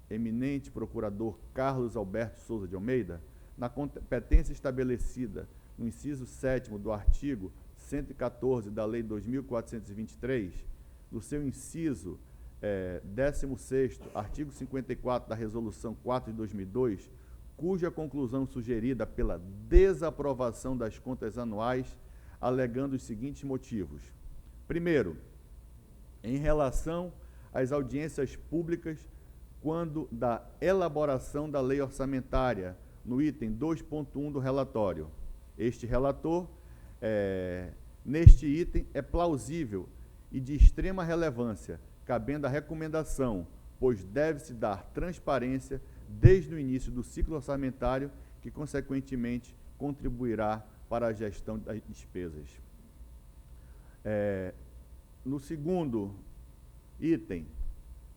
eminente Procurador Carlos Alberto Souza de Almeida, na competência estabelecida no inciso 7º do artigo 114 da Lei 2.423, do seu inciso 16º, artigo 54 da Resolução 4 de 2002, cuja conclusão sugerida pela desaprovação das contas anuais, alegando os seguintes motivos. Primeiro, em relação às audiências públicas, quando da elaboração da lei orçamentária, no item 2.1 do relatório. Este relator, neste item, é plausível e de extrema relevância, cabendo a recomendação, pois deve-se dar transparência desde o início do ciclo orçamentário, que, consequentemente, contribuirá para a gestão das despesas. No segundo item,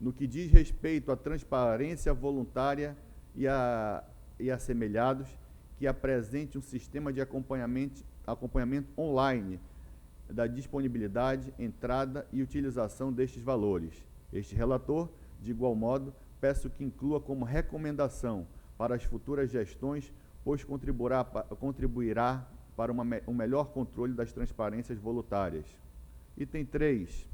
no que diz respeito à transparência voluntária e assemelhados, que apresente um sistema de acompanhamento online da disponibilidade, entrada e utilização destes valores. Este relator, de igual modo, peço que inclua como recomendação para as futuras gestões, pois contribuirá para um melhor controle das transparências voluntárias. Item 3.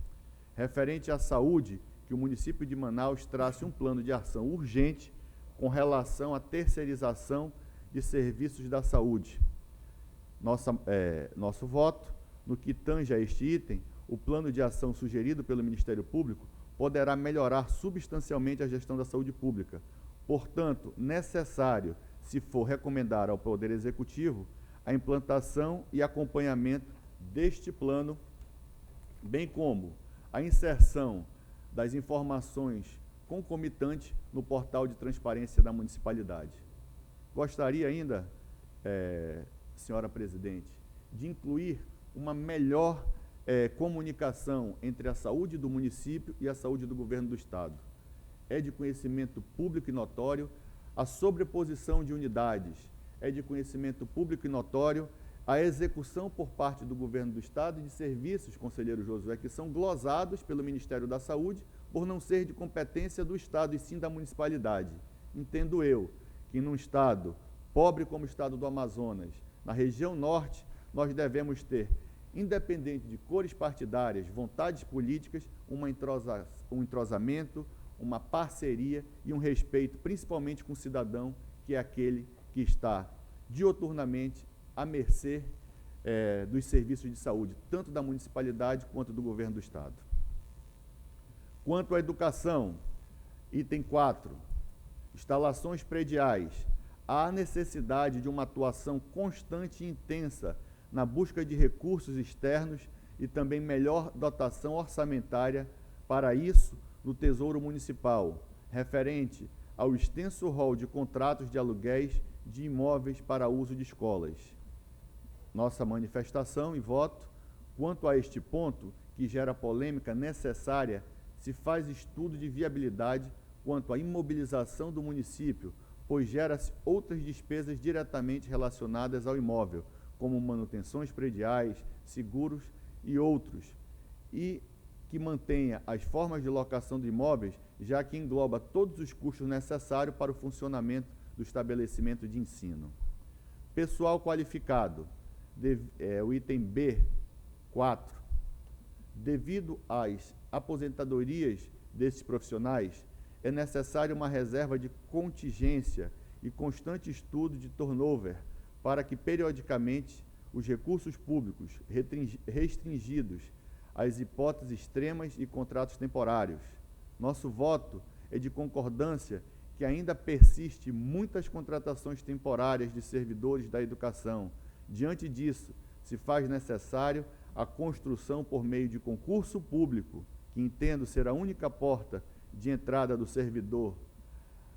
Referente à saúde, que o município de Manaus trace um plano de ação urgente com relação à terceirização de serviços da saúde. Nosso voto, no que tange a este item, o plano de ação sugerido pelo Ministério Público poderá melhorar substancialmente a gestão da saúde pública. Portanto, necessário, se for recomendar ao Poder Executivo, a implantação e acompanhamento deste plano, bem como a inserção das informações concomitantes no portal de transparência da municipalidade. Gostaria ainda, senhora presidente, de incluir uma melhor comunicação entre a saúde do município e a saúde do governo do Estado. É de conhecimento público e notório a sobreposição de unidades, é de conhecimento público e notório a execução por parte do governo do Estado de serviços, conselheiro Josué, que são glosados pelo Ministério da Saúde por não ser de competência do Estado e sim da municipalidade. Entendo eu que num Estado pobre como o Estado do Amazonas, na região norte, nós devemos ter, independente de cores partidárias, vontades políticas, um entrosamento, uma parceria e um respeito, principalmente com o cidadão, que é aquele que está dioturnamente à mercê dos serviços de saúde, tanto da municipalidade quanto do governo do Estado. Quanto à educação, item 4, instalações prediais, há necessidade de uma atuação constante e intensa na busca de recursos externos e também melhor dotação orçamentária para isso no Tesouro Municipal, referente ao extenso rol de contratos de aluguéis de imóveis para uso de escolas. nossa manifestação e voto. Quanto a este ponto, que gera polêmica necessária, se faz estudo de viabilidade quanto à imobilização do município, pois gera-se outras despesas diretamente relacionadas ao imóvel, como manutenções prediais, seguros e outros, e que mantenha as formas de locação de imóveis, já que engloba todos os custos necessários para o funcionamento do estabelecimento de ensino. Pessoal qualificado, o item B4. Devido às aposentadorias desses profissionais, é necessário uma reserva de contingência e constante estudo de turnover para que, periodicamente, os recursos públicos restringidos às hipóteses extremas e contratos temporários. Nosso voto é de concordância que ainda persiste muitas contratações temporárias de servidores da educação. Diante disso, se faz necessário a construção por meio de concurso público, que entendo ser a única porta de entrada do servidor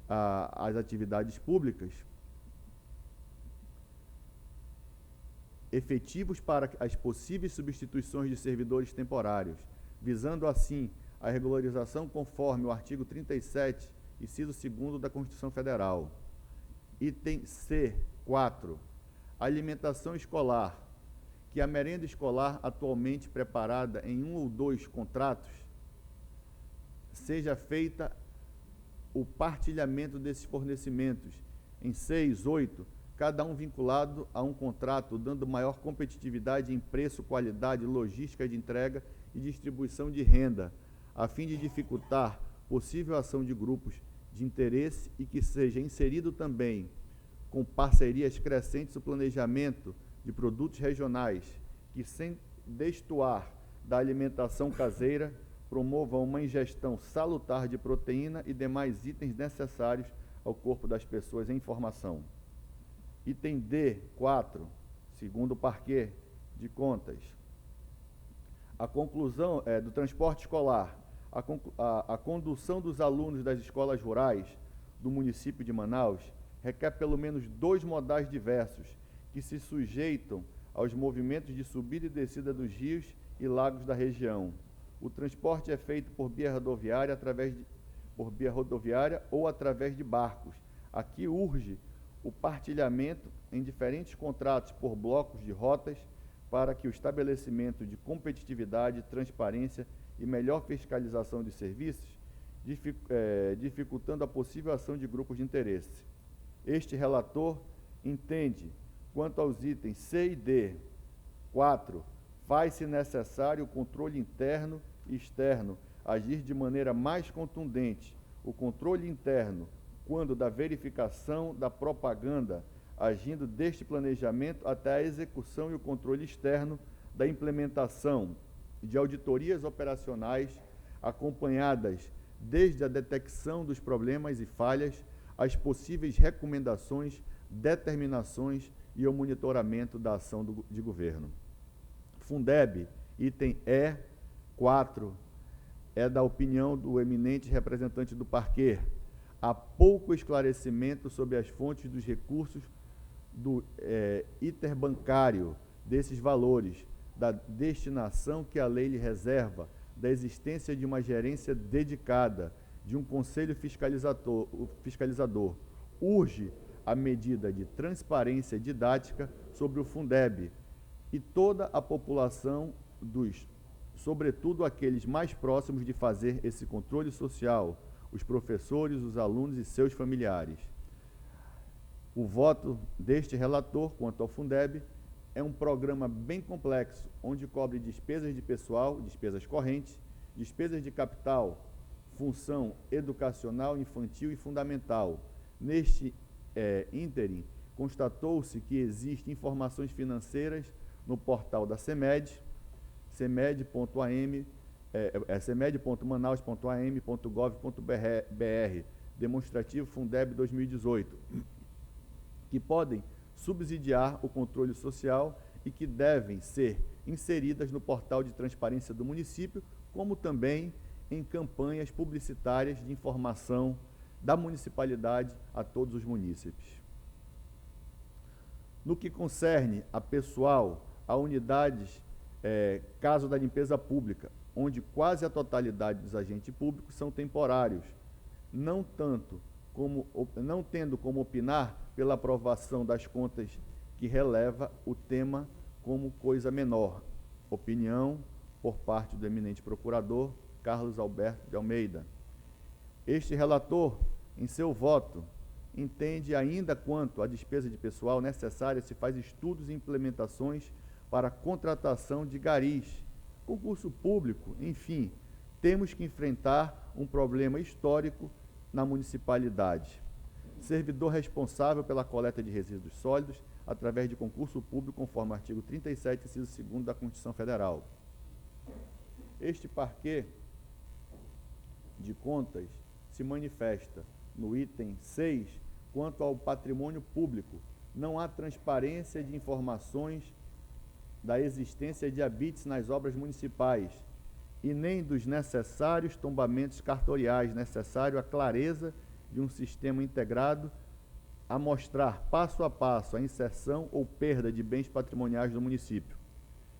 às atividades públicas, efetivos para as possíveis substituições de servidores temporários, visando assim a regularização conforme o artigo 37, inciso 2º da Constituição Federal. Item C4. Alimentação escolar, que a merenda escolar atualmente preparada em 1 ou 2 contratos, seja feita o partilhamento desses fornecimentos em 6, 8, cada um vinculado a um contrato, dando maior competitividade em preço, qualidade, logística de entrega e distribuição de renda, a fim de dificultar possível ação de grupos de interesse e que seja inserido também com parcerias crescentes o planejamento de produtos regionais que, sem destoar da alimentação caseira, promovam uma ingestão salutar de proteína e demais itens necessários ao corpo das pessoas em formação. Item D4, segundo o Parquet de Contas. A conclusão do transporte escolar, a condução dos alunos das escolas rurais do município de Manaus requer pelo menos 2 modais diversos que se sujeitam aos movimentos de subida e descida dos rios e lagos da região. O transporte é feito por via rodoviária, ou através de barcos. Aqui urge o partilhamento em diferentes contratos por blocos de rotas para que o estabelecimento de competitividade, transparência e melhor fiscalização de serviços, dificultando a possível ação de grupos de interesse. Este relator entende, quanto aos itens C e D, 4, faz-se necessário o controle interno e externo, agir de maneira mais contundente. O controle interno, quando da verificação da propaganda, agindo deste planejamento até a execução e o controle externo da implementação de auditorias operacionais, acompanhadas desde a detecção dos problemas e falhas, as possíveis recomendações, determinações e o monitoramento da ação de governo. Fundeb, item E4, é da opinião do eminente representante do Parquet. Há pouco esclarecimento sobre as fontes dos recursos do interbancário desses valores, da destinação que a lei lhe reserva, da existência de uma gerência dedicada, de um conselho fiscalizador. Urge a medida de transparência didática sobre o Fundeb e toda a população sobretudo aqueles mais próximos de fazer esse controle social, os professores, os alunos e seus familiares. O voto deste relator quanto ao Fundeb é um programa bem complexo, onde cobre despesas de pessoal, despesas correntes, despesas de capital, função educacional, infantil e fundamental. Neste ínterim, constatou-se que existem informações financeiras no portal da CEMED, cemed.manaus.am.gov.br, demonstrativo Fundeb 2018, que podem subsidiar o controle social e que devem ser inseridas no portal de transparência do município, como também em campanhas publicitárias de informação da municipalidade a todos os munícipes. No que concerne a pessoal, a unidades, caso da limpeza pública, onde quase a totalidade dos agentes públicos são temporários, não tendo como opinar pela aprovação das contas que releva o tema como coisa menor. Opinião por parte do eminente procurador Carlos Alberto de Almeida. Este relator, em seu voto, entende ainda quanto à despesa de pessoal necessária se faz estudos e implementações para a contratação de garis, concurso público, enfim, temos que enfrentar um problema histórico na municipalidade. Servidor responsável pela coleta de resíduos sólidos através de concurso público, conforme o artigo 37, inciso 2º da Constituição Federal. Este parquê de contas se manifesta no item 6 quanto ao patrimônio público. Não há transparência de informações da existência de habites nas obras municipais e nem dos necessários tombamentos cartoriais, necessário a clareza de um sistema integrado a mostrar passo a passo a inserção ou perda de bens patrimoniais do município.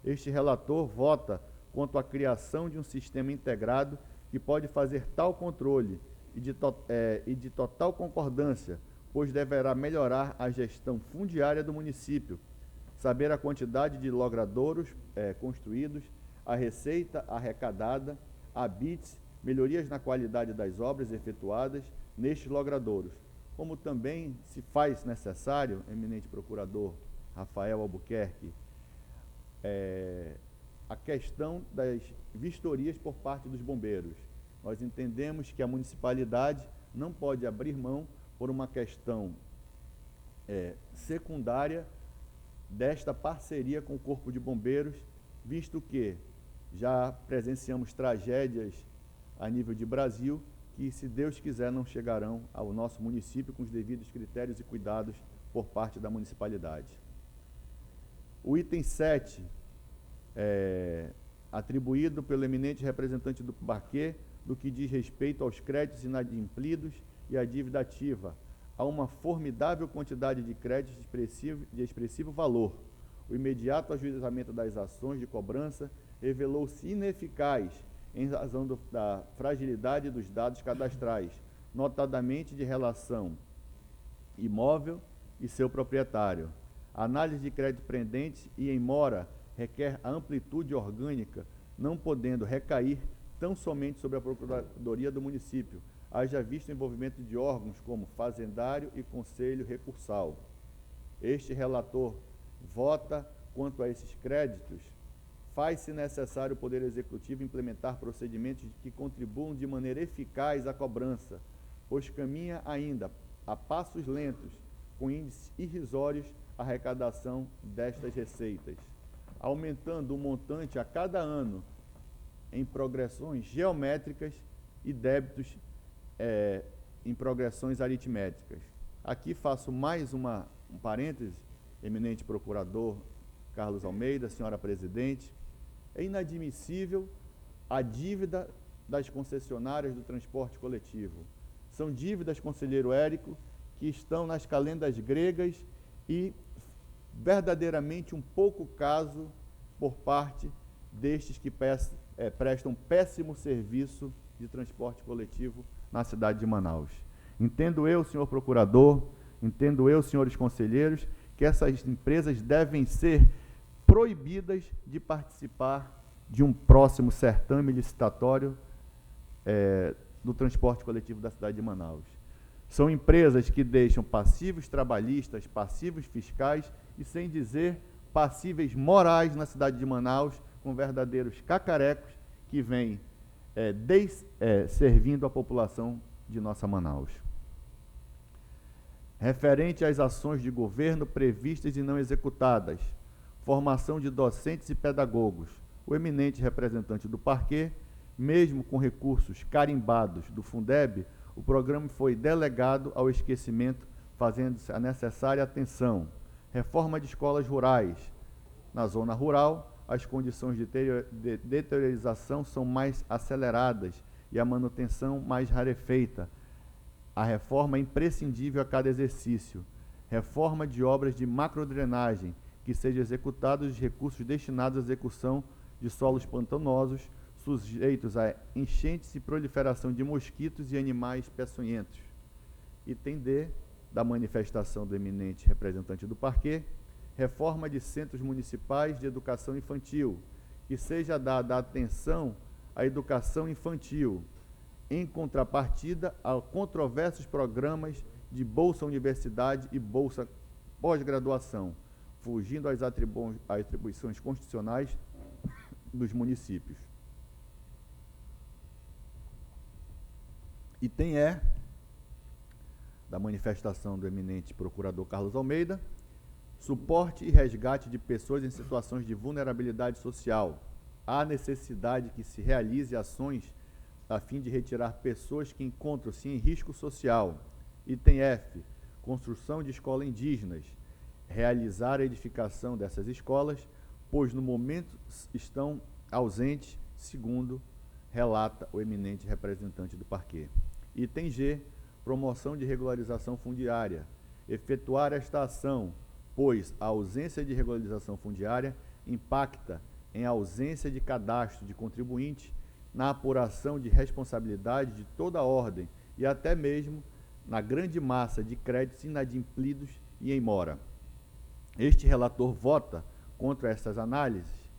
Este relator vota quanto à criação de um sistema integrado que pode fazer tal controle e de total concordância, pois deverá melhorar a gestão fundiária do município, saber a quantidade de logradouros construídos, a receita arrecadada, habites, melhorias na qualidade das obras efetuadas nestes logradouros, como também se faz necessário, eminente procurador Rafael Albuquerque, a questão das vistorias por parte dos bombeiros. Nós entendemos que a municipalidade não pode abrir mão por uma questão secundária desta parceria com o Corpo de Bombeiros, visto que já presenciamos tragédias a nível de Brasil que, se Deus quiser, não chegarão ao nosso município com os devidos critérios e cuidados por parte da municipalidade. O item 7, atribuído pelo eminente representante do parquê, do que diz respeito aos créditos inadimplidos e à dívida ativa, a uma formidável quantidade de créditos de expressivo valor. O imediato ajuizamento das ações de cobrança revelou-se ineficaz em razão da fragilidade dos dados cadastrais, notadamente de relação imóvel e seu proprietário. A análise de crédito pendente e em mora requer a amplitude orgânica, não podendo recair tão somente sobre a Procuradoria do município, haja visto o envolvimento de órgãos como fazendário e conselho recursal. Este relator vota quanto a esses créditos, faz-se necessário o Poder Executivo implementar procedimentos que contribuam de maneira eficaz à cobrança, pois caminha ainda a passos lentos, com índices irrisórios, a arrecadação destas receitas, aumentando o montante a cada ano em progressões geométricas e débitos em progressões aritméticas. Aqui faço mais um parêntese, eminente procurador Carlos Almeida, senhora presidente. É inadmissível a dívida das concessionárias do transporte coletivo. São dívidas, conselheiro Érico, que estão nas calendas gregas e verdadeiramente um pouco caso por parte destes que prestam péssimo serviço de transporte coletivo na cidade de Manaus. Entendo eu, senhor procurador, entendo eu, senhores conselheiros, que essas empresas devem ser proibidas de participar de um próximo certame licitatório do transporte coletivo da cidade de Manaus. São empresas que deixam passivos trabalhistas, passivos fiscais e, sem dizer, passíveis morais na cidade de Manaus, com verdadeiros cacarecos que vêm servindo a população de nossa Manaus. Referente às ações de governo previstas e não executadas, formação de docentes e pedagogos, o eminente representante do parquê, mesmo com recursos carimbados do Fundeb, o programa foi delegado ao esquecimento, fazendo-se a necessária atenção. Reforma de escolas rurais. Na zona rural, as condições de deteriorização são mais aceleradas e a manutenção mais rarefeita. A reforma é imprescindível a cada exercício. reforma de obras de macrodrenagem, que sejam executados os recursos destinados à execução de solos pantanosos, sujeitos a enchentes e proliferação de mosquitos e animais peçonhentos. Item D, da manifestação do eminente representante do parquê, reforma de centros municipais de educação infantil, que seja dada atenção à educação infantil, em contrapartida a controversos programas de Bolsa Universidade e Bolsa Pós-Graduação, fugindo às atribuições constitucionais dos municípios. Item E, da manifestação do eminente procurador Carlos Almeida, suporte e resgate de pessoas em situações de vulnerabilidade social. Há necessidade que se realize ações a fim de retirar pessoas que encontram-se em risco social. Item F, construção de escolas indígenas. Realizar a edificação dessas escolas, pois no momento estão ausentes, segundo relata o eminente representante do parquê. Item G, promoção de regularização fundiária. Efetuar esta ação, pois a ausência de regularização fundiária impacta em ausência de cadastro de contribuinte, na apuração de responsabilidade de toda a ordem e até mesmo na grande massa de créditos inadimplidos e em mora. Este relator vota contra essas análises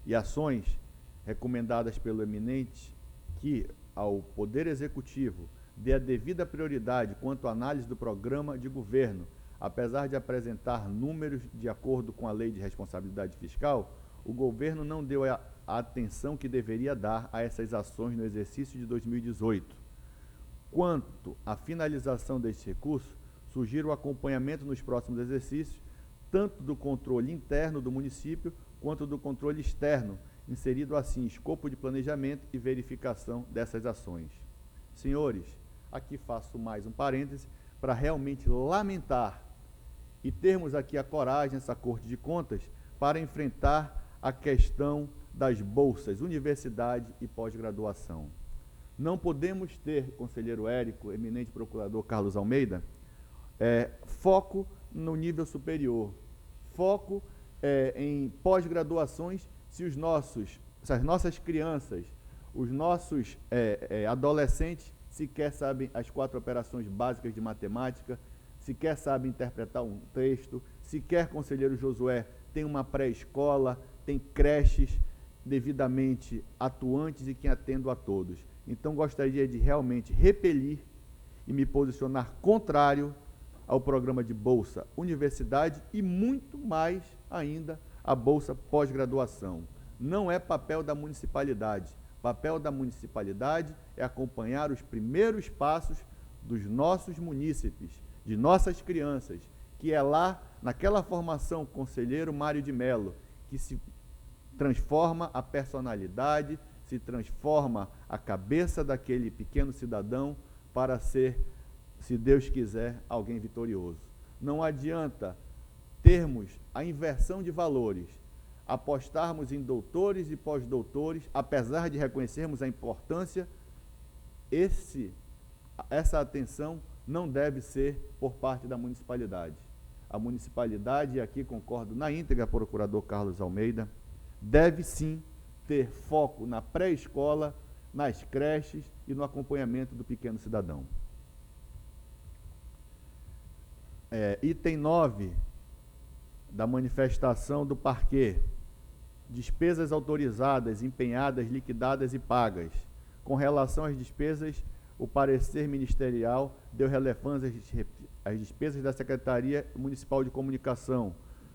e ações recomendadas pelo eminente que, ao Poder Executivo, dê a devida prioridade quanto à análise do programa de governo, apesar de apresentar números de acordo com a Lei de Responsabilidade Fiscal, o governo não deu a atenção que deveria dar a essas ações no exercício de 2018. Quanto à finalização deste recurso, sugiro o acompanhamento nos próximos exercícios, tanto do controle interno do município, quanto do controle externo, inserido assim escopo de planejamento e verificação dessas ações. Senhores, aqui faço mais um parêntese para realmente lamentar e termos aqui a coragem, essa Corte de Contas, para enfrentar a questão das bolsas, universidade e pós-graduação. Não podemos ter, conselheiro Érico, eminente procurador Carlos Almeida, foco no nível superior, foco em pós-graduações, se as nossas crianças, os nossos adolescentes sequer sabem as 4 operações básicas de matemática, sequer sabem interpretar um texto, sequer, conselheiro Josué, tem uma pré-escola, tem creches devidamente atuantes e que atendam a todos. Então, gostaria de realmente repelir e me posicionar contrário ao programa de Bolsa Universidade e muito mais ainda a Bolsa Pós-Graduação. Não é papel da municipalidade. Papel da municipalidade é acompanhar os primeiros passos dos nossos munícipes, de nossas crianças, que é lá, naquela formação, conselheiro Mário de Mello, que se transforma a personalidade, se transforma a cabeça daquele pequeno cidadão para ser, se Deus quiser, alguém vitorioso. Não adianta termos a inversão de valores, apostarmos em doutores e pós-doutores, apesar de reconhecermos a importância, essa atenção não deve ser por parte da municipalidade. A municipalidade, e aqui concordo na íntegra, procurador Carlos Almeida, deve sim ter foco na pré-escola, nas creches e no acompanhamento do pequeno cidadão. Item 9 da manifestação do parquê: despesas autorizadas, empenhadas, liquidadas e pagas. Com relação às despesas, o parecer ministerial deu relevância às despesas da Secretaria Municipal de Comunicação,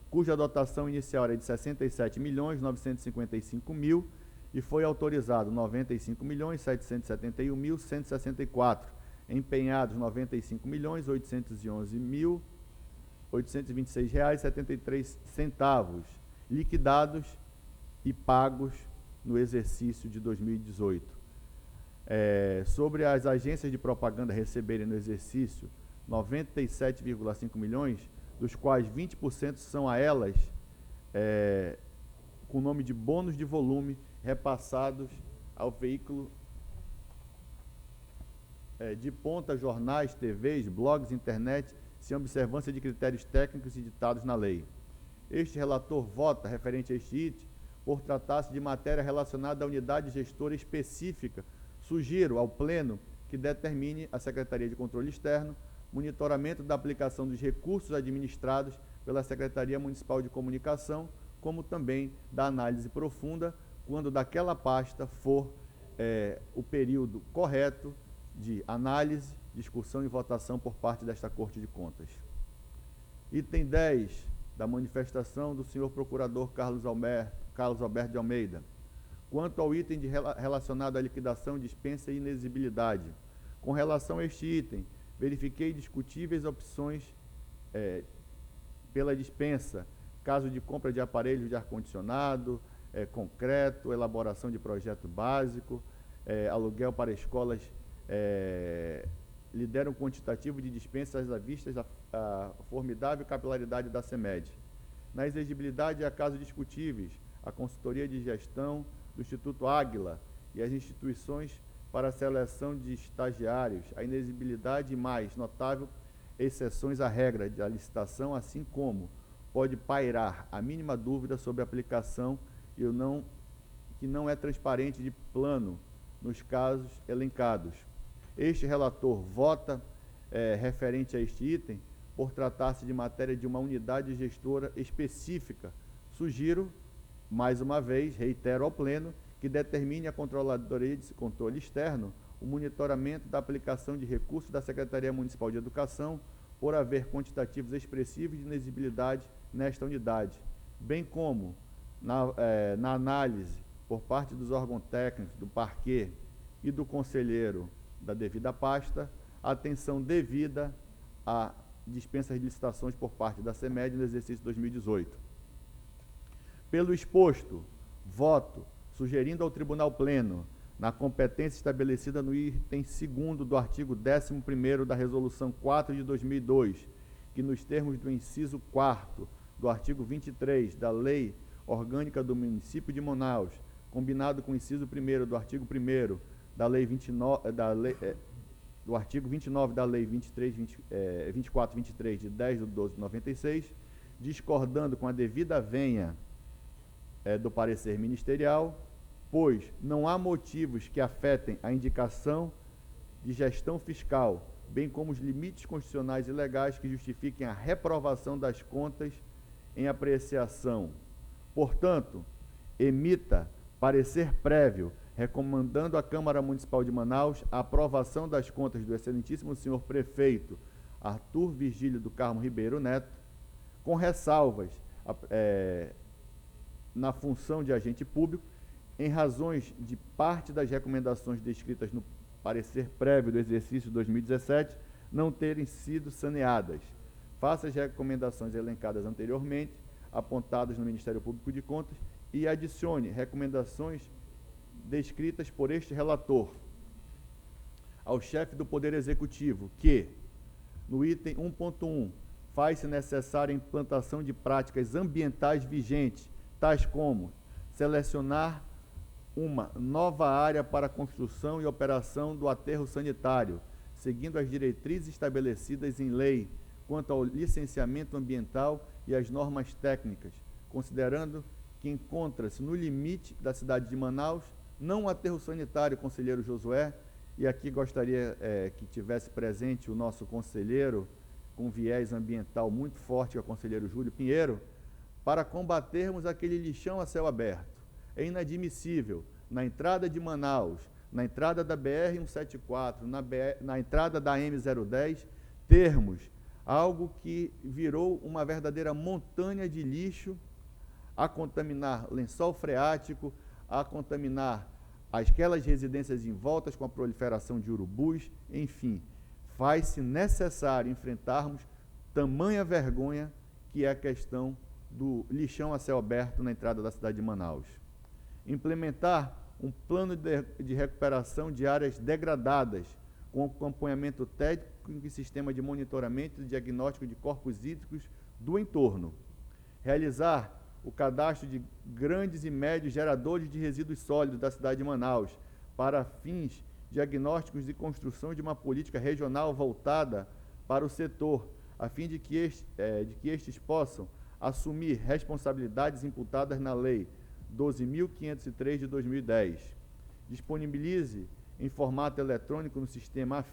cuja dotação inicial era de R$ 67.955.000 e foi autorizado R$ 95.771.164, empenhados R$ 95.811.826,73, liquidados e pagos no exercício de 2018. Sobre as agências de propaganda receberem no exercício 97,5 milhões, dos quais 20% são a elas, com o nome de bônus de volume, repassados ao veículo de ponta, jornais, TVs, blogs, internet, sem observância de critérios técnicos e ditados na lei. Este relator vota referente a este item por tratar-se de matéria relacionada à unidade gestora específica. Sugiro ao Pleno que determine a Secretaria de Controle Externo monitoramento da aplicação dos recursos administrados pela Secretaria Municipal de Comunicação, como também da análise profunda, quando daquela pasta for o período correto de análise, discussão e votação por parte desta Corte de Contas. Item 10 da manifestação do senhor Procurador Carlos Alberto de Almeida. Quanto ao item relacionado à liquidação, dispensa e inexigibilidade. Com relação a este item, verifiquei discutíveis opções pela dispensa, caso de compra de aparelhos de ar-condicionado, concreto, elaboração de projeto básico, aluguel para escolas, lidera um quantitativo de dispensas à vista da formidável capilaridade da CEMED. Na exigibilidade, há casos discutíveis, a consultoria de gestão do Instituto Águila e as instituições para a seleção de estagiários, a inexigibilidade e mais notável exceções à regra da licitação, assim como pode pairar a mínima dúvida sobre a aplicação que não é transparente de plano nos casos elencados. Este relator vota referente a este item por tratar-se de matéria de uma unidade gestora específica. Sugiro, mais uma vez, reitero ao Pleno, que determine a Controladoria de Controle Externo o monitoramento da aplicação de recursos da Secretaria Municipal de Educação por haver quantitativos expressivos de inexigibilidade nesta unidade, bem como na análise por parte dos órgãos técnicos, do parquê e do conselheiro da devida pasta, atenção devida a dispensas de licitações por parte da CEMED no exercício 2018. Pelo exposto, voto sugerindo ao Tribunal Pleno, na competência estabelecida no item 2º do artigo 11º da Resolução 4 de 2002, que nos termos do inciso 4º do artigo 23 da Lei Orgânica do Município de Manaus, combinado com o inciso 1º do artigo 1º da Lei 29, do artigo 29 da Lei 2423 de 10 de 12 de 96, discordando com a devida venha do parecer ministerial, pois não há motivos que afetem a indicação de gestão fiscal, bem como os limites constitucionais e legais que justifiquem a reprovação das contas em apreciação. Portanto, emita parecer prévio, recomendando à Câmara Municipal de Manaus a aprovação das contas do excelentíssimo senhor prefeito Arthur Virgílio do Carmo Ribeiro Neto, com ressalvas na função de agente público, em razões de parte das recomendações descritas no parecer prévio do exercício 2017 não terem sido saneadas. Faça as recomendações elencadas anteriormente, apontadas no Ministério Público de Contas, e adicione recomendações descritas por este relator ao chefe do Poder Executivo que, no item 1.1, faz-se necessária a implantação de práticas ambientais vigentes, tais como selecionar uma nova área para a construção e operação do aterro sanitário, seguindo as diretrizes estabelecidas em lei quanto ao licenciamento ambiental e as normas técnicas, considerando que encontra-se no limite da cidade de Manaus, não um aterro sanitário, conselheiro Josué, e aqui gostaria que tivesse presente o nosso conselheiro com viés ambiental muito forte, que é o conselheiro Júlio Pinheiro, para combatermos aquele lixão a céu aberto. É inadmissível, na entrada de Manaus, na entrada da BR-174, na entrada da M010, termos algo que virou uma verdadeira montanha de lixo a contaminar lençol freático, a contaminar aquelas residências em voltas com a proliferação de urubus, enfim, faz-se necessário enfrentarmos tamanha vergonha que é a questão do lixão a céu aberto na entrada da cidade de Manaus. Implementar um plano de recuperação de áreas degradadas, com acompanhamento técnico e sistema de monitoramento e diagnóstico de corpos hídricos do entorno. Realizar o cadastro de grandes e médios geradores de resíduos sólidos da cidade de Manaus, para fins diagnósticos e construção de uma política regional voltada para o setor, a fim de que estes possam assumir responsabilidades imputadas na Lei 12.503 de 2010. Disponibilize em formato eletrônico no sistema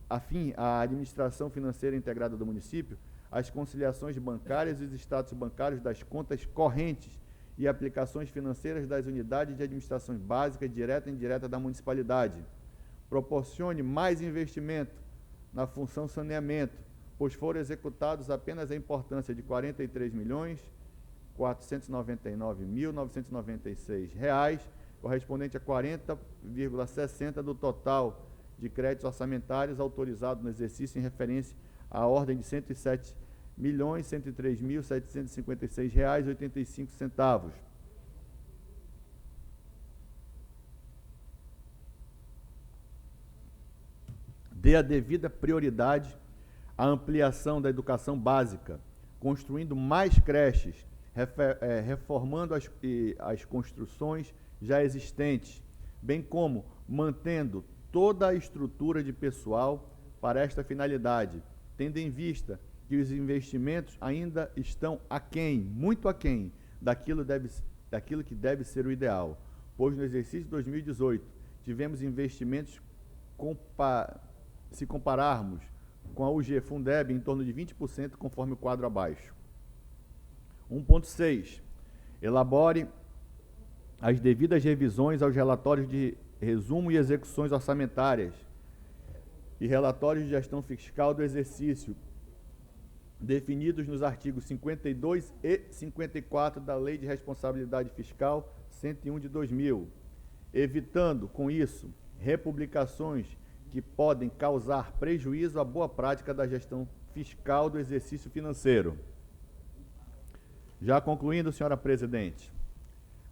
afim à administração financeira integrada do município as conciliações bancárias e os status bancários das contas correntes e aplicações financeiras das unidades de administração básica, direta e indireta da municipalidade. Proporcione mais investimento na função saneamento, pois foram executados apenas a importância de R$ 43.499.996, correspondente a 40,60% do total de créditos orçamentários autorizados no exercício em referência à ordem de R$ 107.103.756,85. Dê a devida prioridade à ampliação da educação básica, construindo mais creches, reformando as construções já existentes, bem como mantendo toda a estrutura de pessoal para esta finalidade, tendo em vista que os investimentos ainda estão aquém, muito aquém, daquilo que deve ser o ideal, pois no exercício de 2018 tivemos investimentos, se compararmos com a UG Fundeb, em torno de 20%, conforme o quadro abaixo. 1.6. Elabore as devidas revisões aos relatórios de resumo e execuções orçamentárias e relatórios de gestão fiscal do exercício, definidos nos artigos 52 e 54 da Lei de Responsabilidade Fiscal 101 de 2000, evitando, com isso, republicações que podem causar prejuízo à boa prática da gestão fiscal do exercício financeiro. Já concluindo, senhora presidente,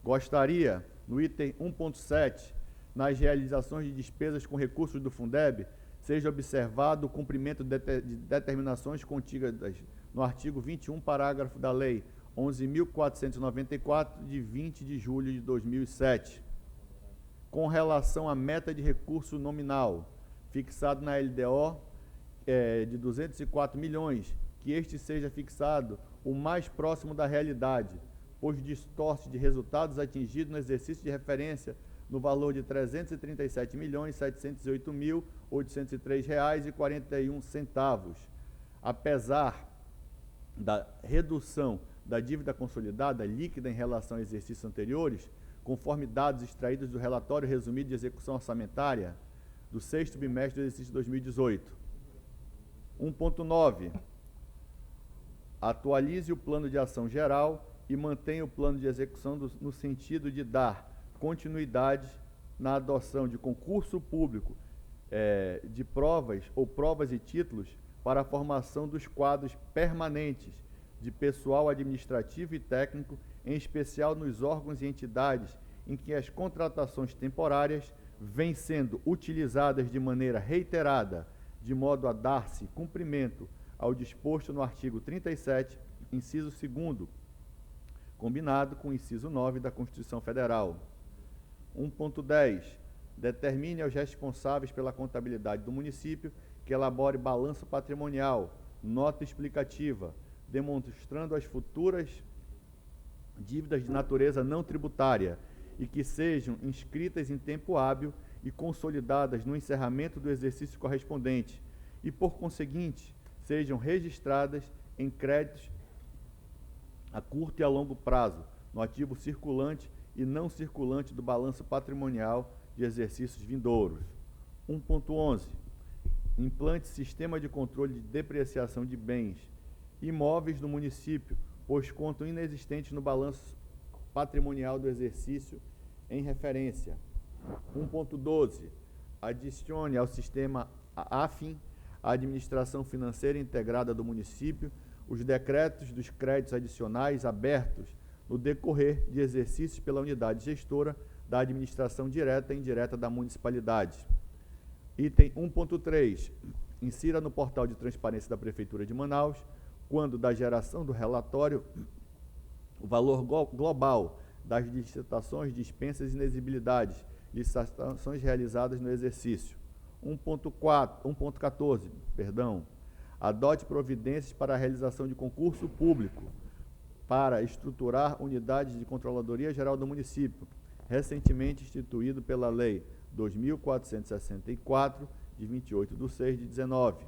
gostaria, no item 1.7, nas realizações de despesas com recursos do Fundeb, seja observado o cumprimento de determinações contidas no artigo 21, parágrafo da Lei 11.494, de 20 de julho de 2007. Com relação à meta de recurso nominal, fixado na LDO de 204 milhões, que este seja fixado o mais próximo da realidade, pois distorce de resultados atingidos no exercício de referência no valor de R$ 337.708.803,41, apesar da redução da dívida consolidada líquida em relação a exercícios anteriores, conforme dados extraídos do relatório resumido de execução orçamentária do 6º bimestre do exercício 2018. 1.9. Atualize o plano de ação geral e mantenha o plano de execução no sentido de dar continuidade na adoção de concurso público de provas ou provas e títulos para a formação dos quadros permanentes de pessoal administrativo e técnico, em especial nos órgãos e entidades em que as contratações temporárias vêm sendo utilizadas de maneira reiterada, de modo a dar-se cumprimento ao disposto no artigo 37, inciso 2º, combinado com o inciso 9 da Constituição Federal. 1.10. Determine aos responsáveis pela contabilidade do município que elabore balanço patrimonial, nota explicativa, demonstrando as futuras dívidas de natureza não tributária e que sejam inscritas em tempo hábil e consolidadas no encerramento do exercício correspondente e, por conseguinte, sejam registradas em créditos a curto e a longo prazo, no ativo circulante e não circulante do balanço patrimonial de exercícios vindouros. 1.11. Implante sistema de controle de depreciação de bens imóveis no município, pois contam inexistentes no balanço patrimonial do exercício em referência. 1.12. Adicione ao sistema AFIN, a Administração Financeira Integrada do município, os decretos dos créditos adicionais abertos no decorrer de exercícios pela unidade gestora da administração direta e indireta da municipalidade. Item 1.3. Insira no portal de transparência da Prefeitura de Manaus, quando da geração do relatório, o valor global das licitações, dispensas e inexigibilidades, licitações realizadas no exercício. 1.14. adote providências para a realização de concurso público para estruturar unidades de Controladoria Geral do município, recentemente instituído pela Lei 2.464, de 28/6/19.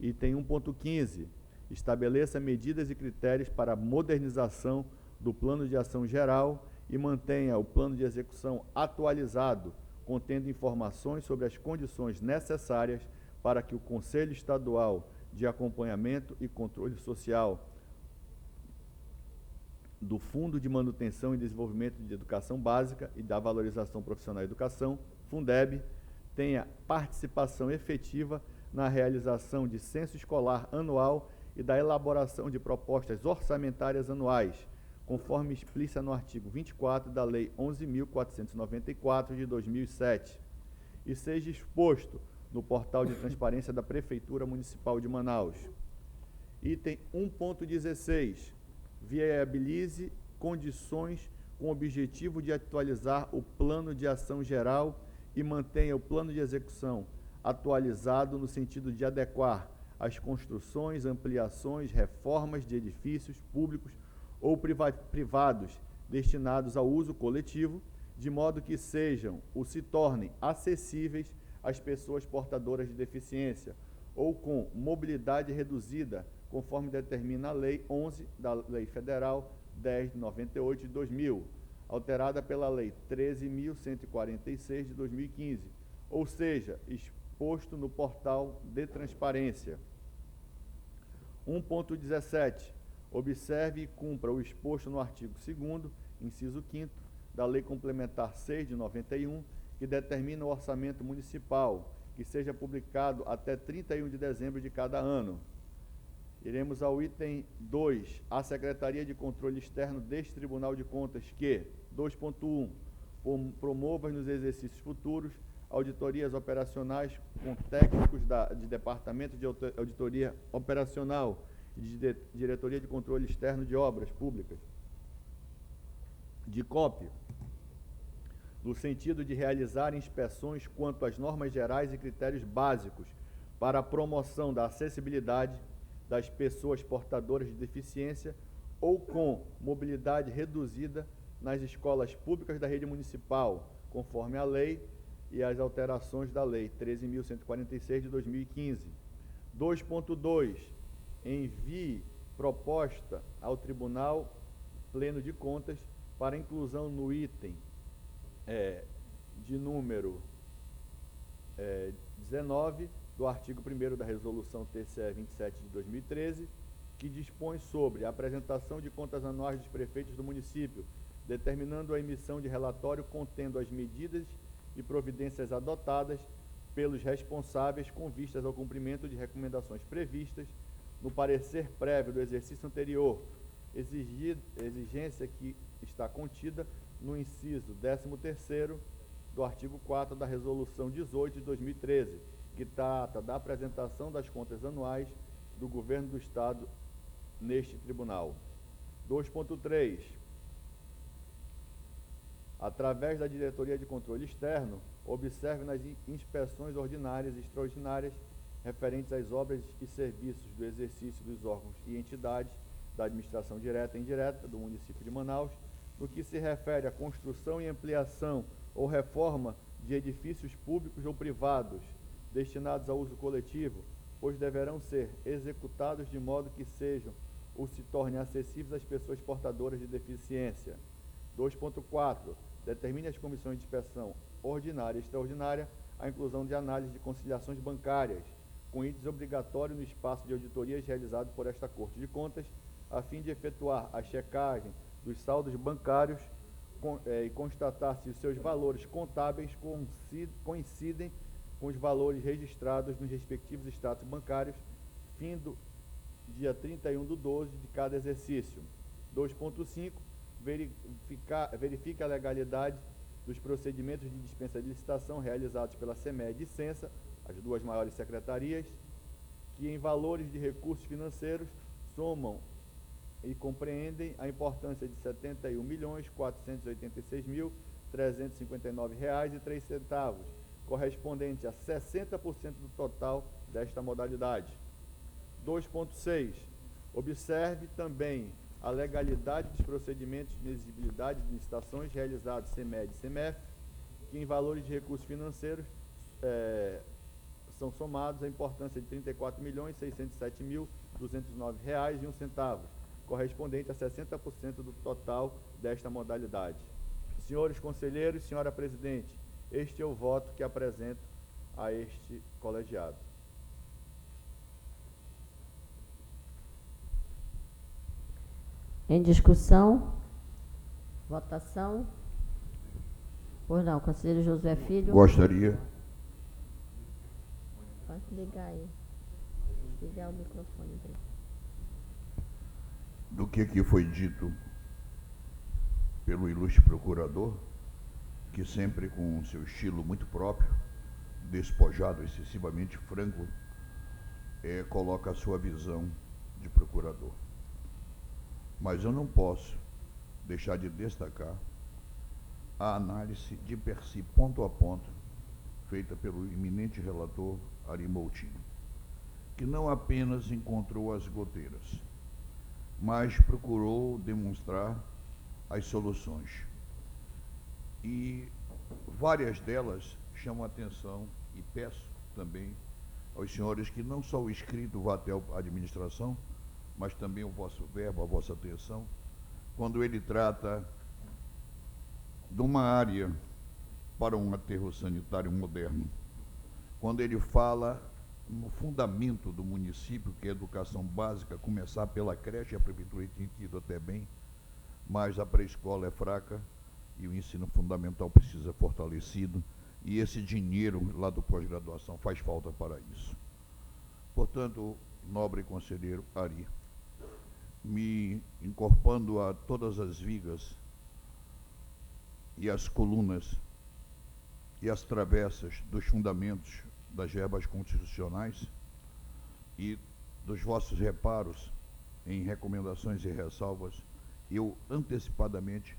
Item 1.15. Estabeleça medidas e critérios para a modernização do Plano de Ação Geral e mantenha o plano de execução atualizado, contendo informações sobre as condições necessárias para que o Conselho Estadual de Acompanhamento e Controle Social do Fundo de Manutenção e Desenvolvimento de Educação Básica e da Valorização Profissional da Educação, Fundeb, tenha participação efetiva na realização de censo escolar anual e da elaboração de propostas orçamentárias anuais, conforme explícita no artigo 24 da Lei 11.494, de 2007, e seja exposto no portal de transparência da Prefeitura Municipal de Manaus. Item 1.16. Viabilize condições com o objetivo de atualizar o Plano de Ação Geral e mantenha o plano de execução atualizado no sentido de adequar as construções, ampliações, reformas de edifícios públicos ou privados destinados ao uso coletivo, de modo que sejam ou se tornem acessíveis às pessoas portadoras de deficiência ou com mobilidade reduzida, conforme determina a Lei 11 da Lei Federal 10.98 de 2000, alterada pela Lei 13.146 de 2015, ou seja, exposto no portal de transparência. 1.17. Observe e cumpra o exposto no artigo 2º, inciso 5º, da Lei Complementar 6 de 91, que determina o orçamento municipal, que seja publicado até 31 de dezembro de cada ano. Iremos ao item 2, a Secretaria de Controle Externo deste Tribunal de Contas que, 2.1, promova nos exercícios futuros auditorias operacionais com técnicos de Departamento de Auditoria Operacional e de Diretoria de Controle Externo de Obras Públicas, de cópia, no sentido de realizar inspeções quanto às normas gerais e critérios básicos para a promoção da acessibilidade das pessoas portadoras de deficiência ou com mobilidade reduzida nas escolas públicas da rede municipal, conforme a lei e as alterações da Lei 13.146 de 2015. 2.2. Envie proposta ao Tribunal Pleno de Contas para inclusão no item de número 19 do artigo 1º da Resolução TCE 27 de 2013, que dispõe sobre a apresentação de contas anuais dos prefeitos do município, determinando a emissão de relatório contendo as medidas e providências adotadas pelos responsáveis com vistas ao cumprimento de recomendações previstas no parecer prévio do exercício anterior, exigência que está contida no inciso 13º do artigo 4 da Resolução 18 de 2013, que trata da apresentação das contas anuais do Governo do Estado neste tribunal. 2.3. Através da Diretoria de Controle Externo, observe nas inspeções ordinárias e extraordinárias referentes às obras e serviços do exercício dos órgãos e entidades da administração direta e indireta do município de Manaus, no que se refere à construção e ampliação ou reforma de edifícios públicos ou privados destinados ao uso coletivo, pois deverão ser executados de modo que sejam ou se tornem acessíveis às pessoas portadoras de deficiência. 2.4. Determine as comissões de inspeção ordinária e extraordinária a inclusão de análise de conciliações bancárias, com índice obrigatório no espaço de auditorias realizado por esta Corte de Contas, a fim de efetuar a checagem dos saldos bancários e constatar se os seus valores contábeis coincidem com os valores registrados nos respectivos extratos bancários, fim do dia 31/12 de cada exercício. 2.5. Verifique a legalidade dos procedimentos de dispensa de licitação realizados pela CEMED e Censa, as duas maiores secretarias, que em valores de recursos financeiros somam e compreendem a importância de R$ 71.486.359,03, correspondente a 60% do total desta modalidade. 2.6. Observe também a legalidade dos procedimentos de exigibilidade de licitações realizados CEMED e CEMEF, que em valores de recursos financeiros são somados a importância de R$ 34.607.209,01, correspondente a 60% do total desta modalidade. Senhores conselheiros, senhora presidente, este é o voto que apresento a este colegiado. Em discussão, votação. Pois não, conselheiro Josué Filho. Gostaria. Pode ligar aí. Ligar o microfone dele. Do que foi dito pelo ilustre procurador, que sempre com seu estilo muito próprio, despojado, excessivamente franco, coloca a sua visão de procurador. Mas eu não posso deixar de destacar a análise de per si, ponto a ponto, feita pelo eminente relator Ari Moutinho, que não apenas encontrou as goteiras, mas procurou demonstrar as soluções. E várias delas chamam a atenção, e peço também aos senhores que não só o escrito vá até a administração, mas também o vosso verbo, a vossa atenção, quando ele trata de uma área para um aterro sanitário moderno, quando ele fala no fundamento do município, que é a educação básica, começar pela creche, a prefeitura tem tido até bem, mas a pré-escola é fraca e o ensino fundamental precisa ser fortalecido, e esse dinheiro lá do pós-graduação faz falta para isso. Portanto, nobre conselheiro Ari, me incorporando a todas as vigas e as colunas e as travessas dos fundamentos das verbas constitucionais e dos vossos reparos em recomendações e ressalvas, eu antecipadamente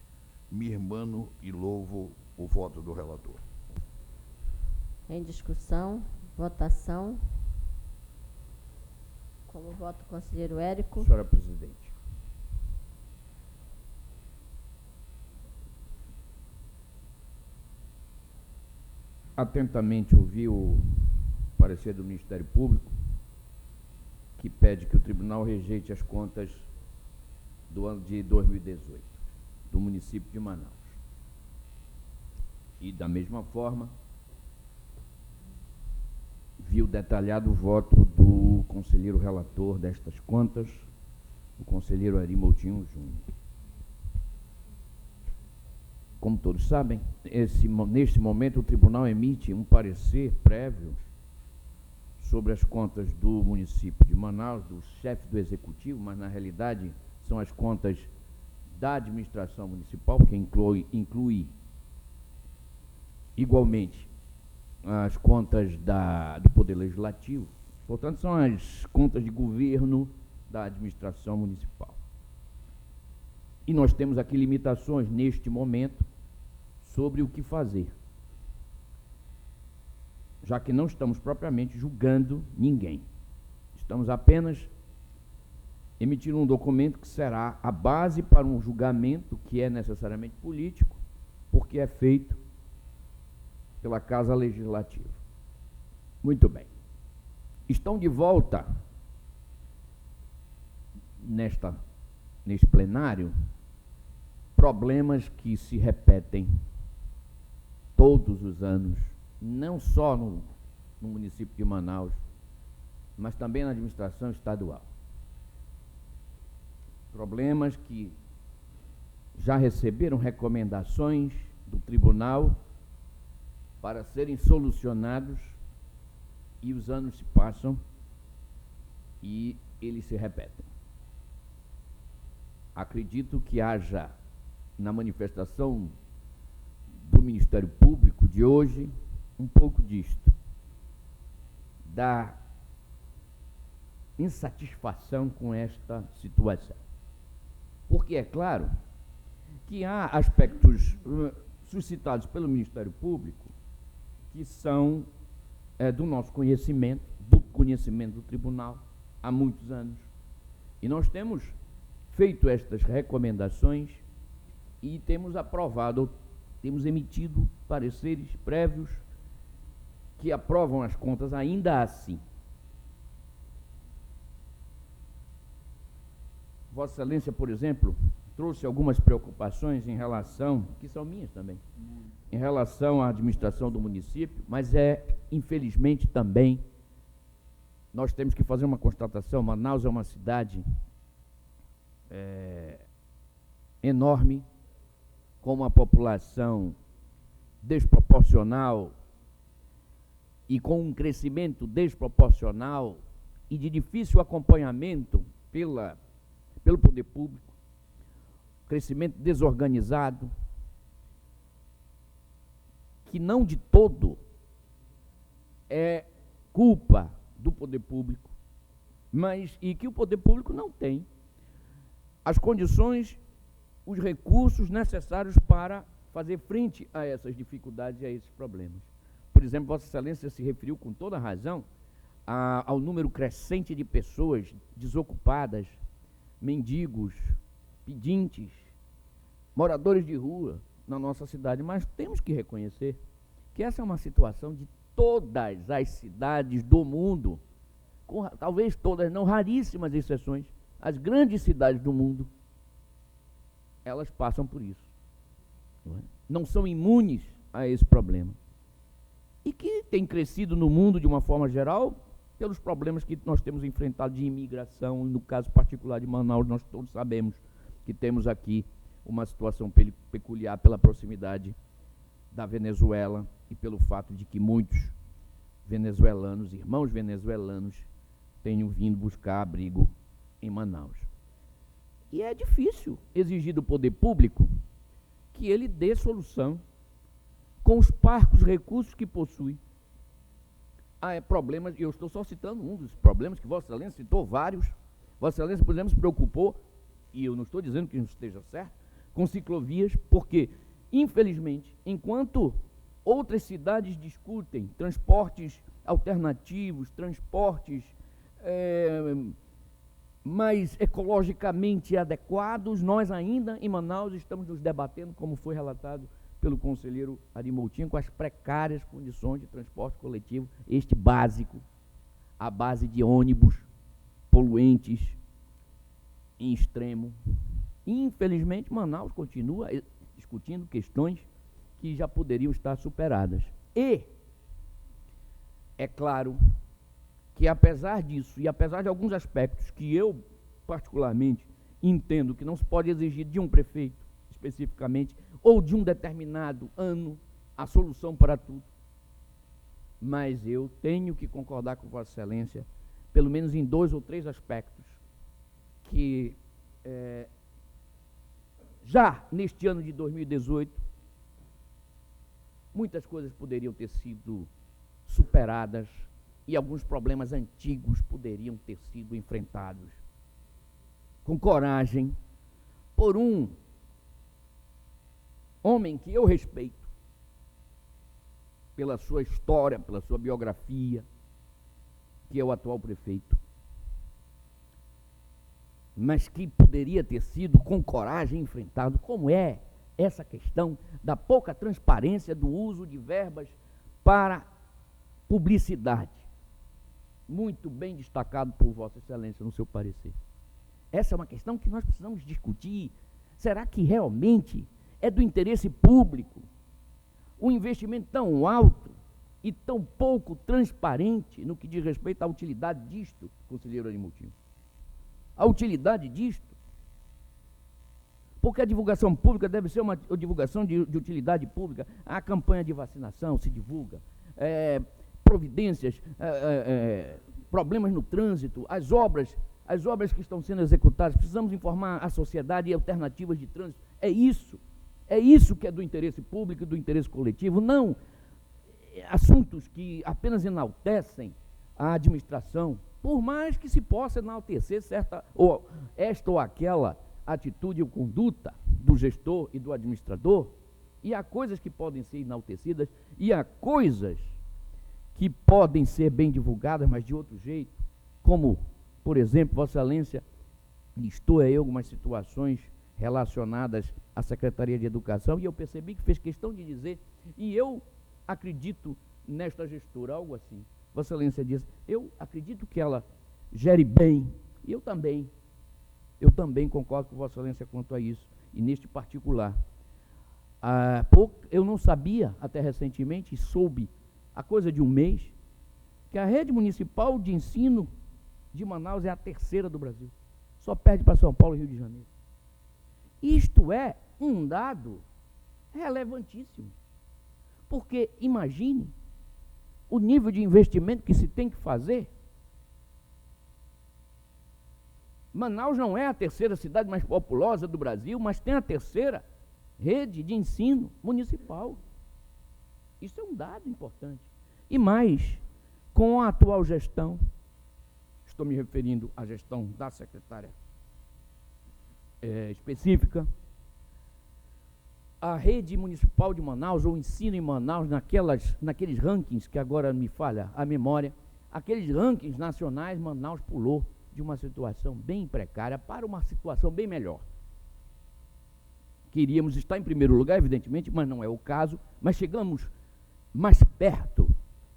me irmano e louvo o voto do relator. Em discussão, votação. Como voto o conselheiro Érico. Senhora presidente. Atentamente ouvi o parecer do Ministério Público, que pede que o tribunal rejeite as contas do ano de 2018, do município de Manaus. E, da mesma forma, viu detalhado o voto do conselheiro relator destas contas, o conselheiro Ari Moutinho Júnior. Como todos sabem, neste momento o tribunal emite um parecer prévio sobre as contas do município de Manaus, do chefe do executivo, mas na realidade são as contas da administração municipal, que inclui igualmente as contas do Poder Legislativo. Portanto, são as contas de governo da administração municipal. E nós temos aqui limitações, neste momento, sobre o que fazer, já que não estamos propriamente julgando ninguém. Estamos apenas emitindo um documento que será a base para um julgamento que é necessariamente político, porque é feito pela Casa Legislativa. Muito bem. Estão de volta neste plenário problemas que se repetem todos os anos, não só no município de Manaus, mas também na administração estadual. Problemas que já receberam recomendações do tribunal para serem solucionados, e os anos se passam e eles se repetem. Acredito que haja na manifestação do Ministério Público de hoje um pouco disto, da insatisfação com esta situação. Porque é claro que há aspectos suscitados pelo Ministério Público que são do nosso conhecimento, do conhecimento do tribunal. há muitos anos. E nós temos feito estas recomendações e temos aprovado, temos emitido pareceres prévios que aprovam as contas ainda assim. Vossa Excelência, por exemplo, trouxe algumas preocupações em relação, que são minhas também, em relação à administração do município, mas infelizmente também, nós temos que fazer uma constatação. Manaus é uma cidade enorme, com uma população desproporcional e com um crescimento desproporcional e de difícil acompanhamento pelo poder público, crescimento desorganizado, que não de todo é culpa do poder público, mas e que o poder público não tem as condições, os recursos necessários para fazer frente a essas dificuldades e a esses problemas. Por exemplo, Vossa Excelência se referiu com toda razão ao número crescente de pessoas desocupadas, mendigos, pedintes, moradores de rua na nossa cidade, mas temos que reconhecer que essa é uma situação de todas as cidades do mundo, com talvez todas, não raríssimas exceções, as grandes cidades do mundo, elas passam por isso. Não são imunes a esse problema. E que tem crescido no mundo de uma forma geral pelos problemas que nós temos enfrentado de imigração, e no caso particular de Manaus, nós todos sabemos que temos aqui uma situação peculiar pela proximidade da Venezuela e pelo fato de que muitos venezuelanos, irmãos venezuelanos, tenham vindo buscar abrigo em Manaus. E é difícil exigir do poder público que ele dê solução com os parcos recursos que possui. Problemas, e eu estou só citando um dos problemas, que Vossa Excelência citou vários. Vossa Excelência, por exemplo, se preocupou, e eu não estou dizendo que não esteja certo, com ciclovias, porque, infelizmente, enquanto outras cidades discutem transportes alternativos, transportes mais ecologicamente adequados, nós ainda em Manaus estamos nos debatendo, como foi relatado pelo conselheiro Ari Moutinho, com as precárias condições de transporte coletivo, este básico, à base de ônibus poluentes em extremo. Infelizmente, Manaus continua discutindo questões que já poderiam estar superadas. E é claro que, apesar disso, e apesar de alguns aspectos que eu, particularmente, entendo que não se pode exigir de um prefeito, especificamente, ou de um determinado ano, a solução para tudo, mas eu tenho que concordar com Vossa Excelência, pelo menos em 2 ou 3 aspectos, que já neste ano de 2018, muitas coisas poderiam ter sido superadas e alguns problemas antigos poderiam ter sido enfrentados com coragem por um homem que eu respeito pela sua história, pela sua biografia, que é o atual prefeito, mas que poderia ter sido com coragem enfrentado, como é essa questão da pouca transparência do uso de verbas para publicidade. Muito bem destacado por Vossa Excelência no seu parecer. Essa é uma questão que nós precisamos discutir. Será que realmente é do interesse público um investimento tão alto e tão pouco transparente no que diz respeito à utilidade disto, conselheiro Ari Moutinho? A utilidade disto? Porque a divulgação pública deve ser uma divulgação de utilidade pública. A campanha de vacinação se divulga, providências, problemas no trânsito, as obras que estão sendo executadas, precisamos informar a sociedade e alternativas de trânsito. É isso que é do interesse público e do interesse coletivo, não assuntos que apenas enaltecem a administração, por mais que se possa enaltecer esta ou aquela atitude ou conduta do gestor e do administrador, e há coisas que podem ser enaltecidas, e há coisas que podem ser bem divulgadas, mas de outro jeito, como por exemplo, Vossa Excelência listou aí algumas situações relacionadas à Secretaria de Educação, e eu percebi que fez questão de dizer, e eu acredito nesta gestora, algo assim. Vossa Excelência diz, eu acredito que ela gere bem, e eu também concordo com Vossa Excelência quanto a isso, e neste particular. Eu não sabia, até recentemente, soube, há coisa de um mês, que a rede municipal de ensino de Manaus é a terceira do Brasil. Só perde para São Paulo e Rio de Janeiro. Isto é um dado relevantíssimo. Porque, imagine, o nível de investimento que se tem que fazer. Manaus não é a terceira cidade mais populosa do Brasil, mas tem a terceira rede de ensino municipal. Isso é um dado importante. E mais, com a atual gestão, estou me referindo à gestão da secretária específica, a rede municipal de Manaus, ou o ensino em Manaus, naqueles rankings, que agora me falha a memória, aqueles rankings nacionais, Manaus pulou de uma situação bem precária para uma situação bem melhor. Queríamos estar em primeiro lugar, evidentemente, mas não é o caso, mas chegamos mais perto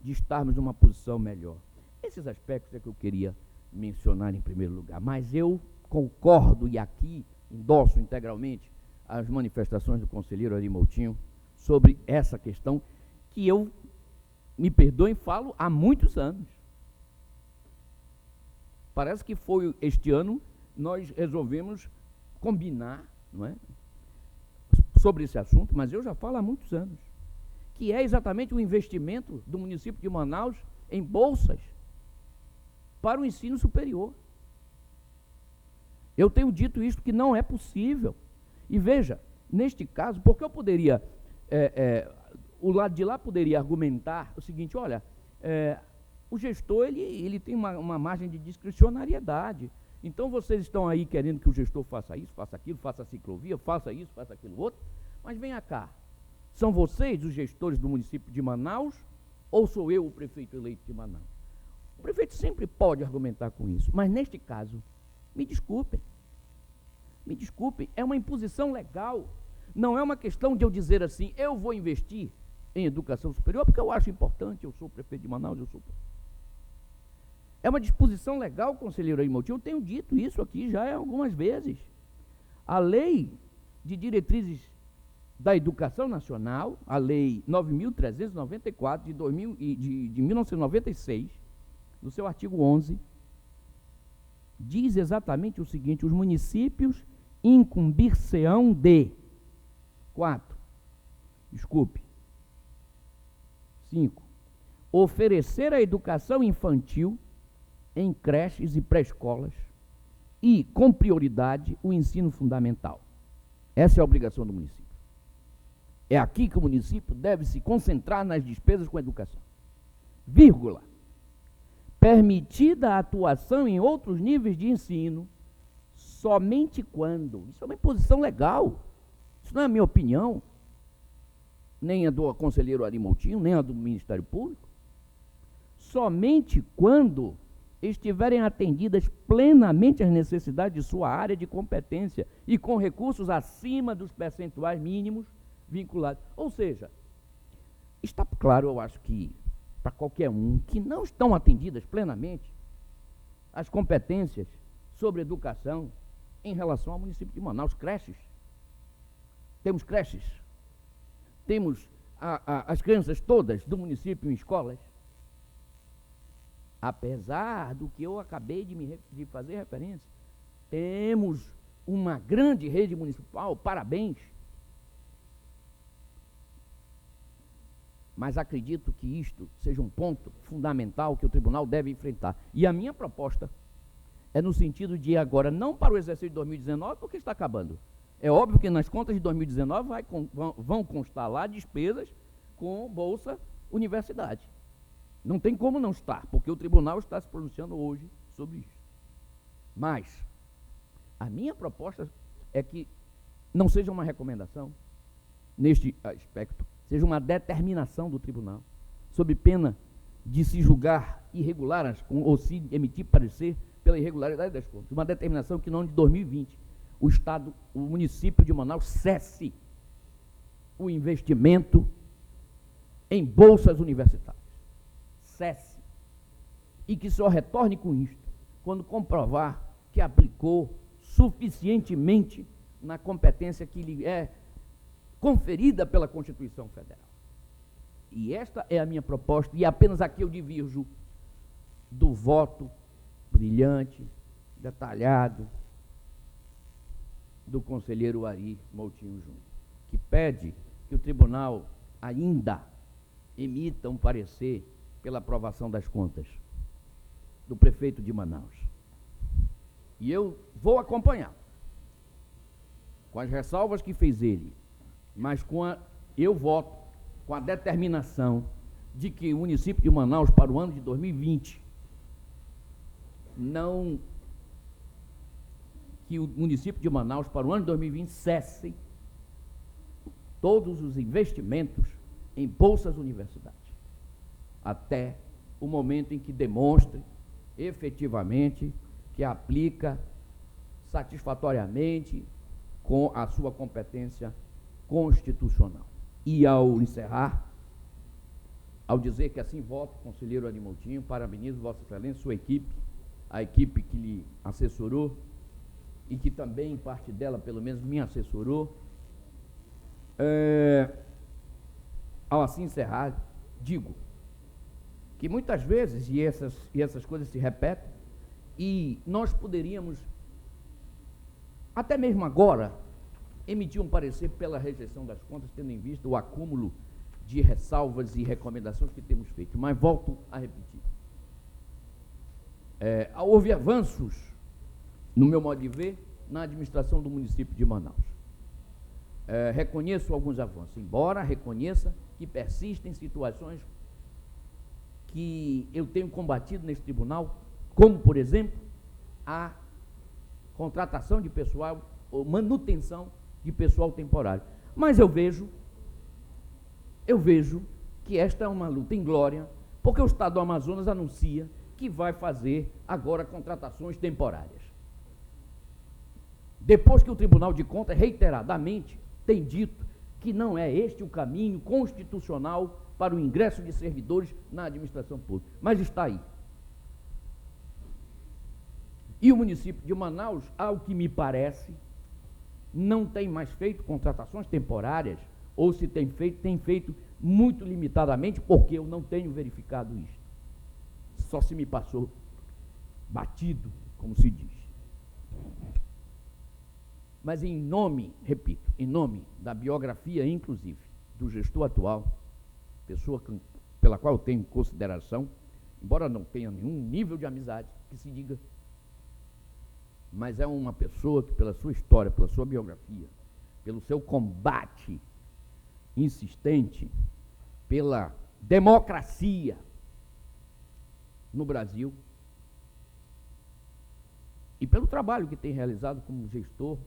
de estarmos numa posição melhor. Esses aspectos é que eu queria mencionar em primeiro lugar, mas eu concordo, e aqui endosso integralmente as manifestações do conselheiro Ari Moutinho sobre essa questão, que eu, me perdoem, falo há muitos anos. Parece que foi este ano, nós resolvemos combinar, não é, sobre esse assunto, mas eu já falo há muitos anos, que é exatamente o investimento do município de Manaus em bolsas para o ensino superior. Eu tenho dito isso, que não é possível. E veja, neste caso, porque eu poderia, o lado de lá poderia argumentar o seguinte, olha, o gestor ele tem uma margem de discricionariedade. Então vocês estão aí querendo que o gestor faça isso, faça aquilo, faça a ciclovia, faça isso, faça aquilo outro, mas venha cá, são vocês os gestores do município de Manaus ou sou eu o prefeito eleito de Manaus? O prefeito sempre pode argumentar com isso, mas neste caso, me desculpem, é uma imposição legal, não é uma questão de eu dizer assim, eu vou investir em educação superior porque eu acho importante, eu sou o prefeito de Manaus, é uma disposição legal, conselheiro Ari Moutinho, eu tenho dito isso aqui já algumas vezes. A Lei de Diretrizes da Educação Nacional, a Lei 9.394 de 1996, no seu artigo 11, diz exatamente o seguinte, os municípios incumbir-se-ão de 5. Oferecer a educação infantil em creches e pré-escolas e, com prioridade, o ensino fundamental. Essa é a obrigação do município. É aqui que o município deve se concentrar nas despesas com a educação. Vírgula. Permitida a atuação em outros níveis de ensino, somente quando, isso é uma imposição legal, isso não é a minha opinião, nem a do conselheiro Ari Moutinho, nem a do Ministério Público, somente quando estiverem atendidas plenamente as necessidades de sua área de competência e com recursos acima dos percentuais mínimos vinculados. Ou seja, está claro, eu acho que, para qualquer um, que não estão atendidas plenamente as competências sobre educação em relação ao município de Manaus. Creches. Temos creches. Temos as crianças todas do município em escolas. Apesar do que eu acabei de fazer referência, temos uma grande rede municipal, parabéns. Mas acredito que isto seja um ponto fundamental que o tribunal deve enfrentar. E a minha proposta é no sentido de agora, não para o exercício de 2019, porque está acabando. É óbvio que nas contas de 2019 vão constar lá despesas com Bolsa Universidade. Não tem como não estar, porque o tribunal está se pronunciando hoje sobre isso. Mas a minha proposta é que não seja uma recomendação neste aspecto, seja uma determinação do tribunal, sob pena de se julgar irregular ou se emitir parecer pela irregularidade das contas, uma determinação que no ano de 2020 o município de Manaus cesse o investimento em bolsas universitárias. Cesse. E que só retorne com isto quando comprovar que aplicou suficientemente na competência que lhe é conferida pela Constituição Federal. E esta é a minha proposta, e apenas aqui eu divirjo do voto brilhante, detalhado, do conselheiro Ari Moutinho Júnior, que pede que o tribunal ainda emita um parecer pela aprovação das contas do prefeito de Manaus. E eu vou acompanhar, com as ressalvas que fez ele, mas eu voto com a determinação de que o município de Manaus, para o ano de 2020, que o município de Manaus, para o ano de 2020, cesse todos os investimentos em bolsas universitárias, até o momento em que demonstre efetivamente que aplica satisfatoriamente com a sua competência constitucional. E ao encerrar, ao dizer que assim voto, conselheiro Ari Moutinho, parabenizo Vossa Excelência, sua equipe, a equipe que lhe assessorou e que também, parte dela, pelo menos, me assessorou. Ao assim encerrar, digo que muitas vezes, e essas coisas se repetem, e nós poderíamos, até mesmo agora, emitir um parecer pela rejeição das contas, tendo em vista o acúmulo de ressalvas e recomendações que temos feito. Mas volto a repetir. Houve avanços, no meu modo de ver, na administração do município de Manaus. Reconheço alguns avanços, embora reconheça que persistem situações que eu tenho combatido nesse tribunal, como, por exemplo, a contratação de pessoal ou manutenção de pessoal temporário. Mas eu vejo que esta é uma luta inglória, porque o Estado do Amazonas anuncia que vai fazer agora contratações temporárias. Depois que o Tribunal de Contas reiteradamente tem dito que não é este o caminho constitucional para o ingresso de servidores na administração pública. Mas está aí. E o município de Manaus, ao que me parece, não tem mais feito contratações temporárias, ou se tem feito muito limitadamente, porque eu não tenho verificado isso. Só se me passou batido, como se diz. Mas em nome, repito, em nome da biografia, inclusive, do gestor atual, pessoa pela qual eu tenho consideração, embora não tenha nenhum nível de amizade, que se diga, mas é uma pessoa que, pela sua história, pela sua biografia, pelo seu combate insistente pela democracia no Brasil e pelo trabalho que tem realizado como gestor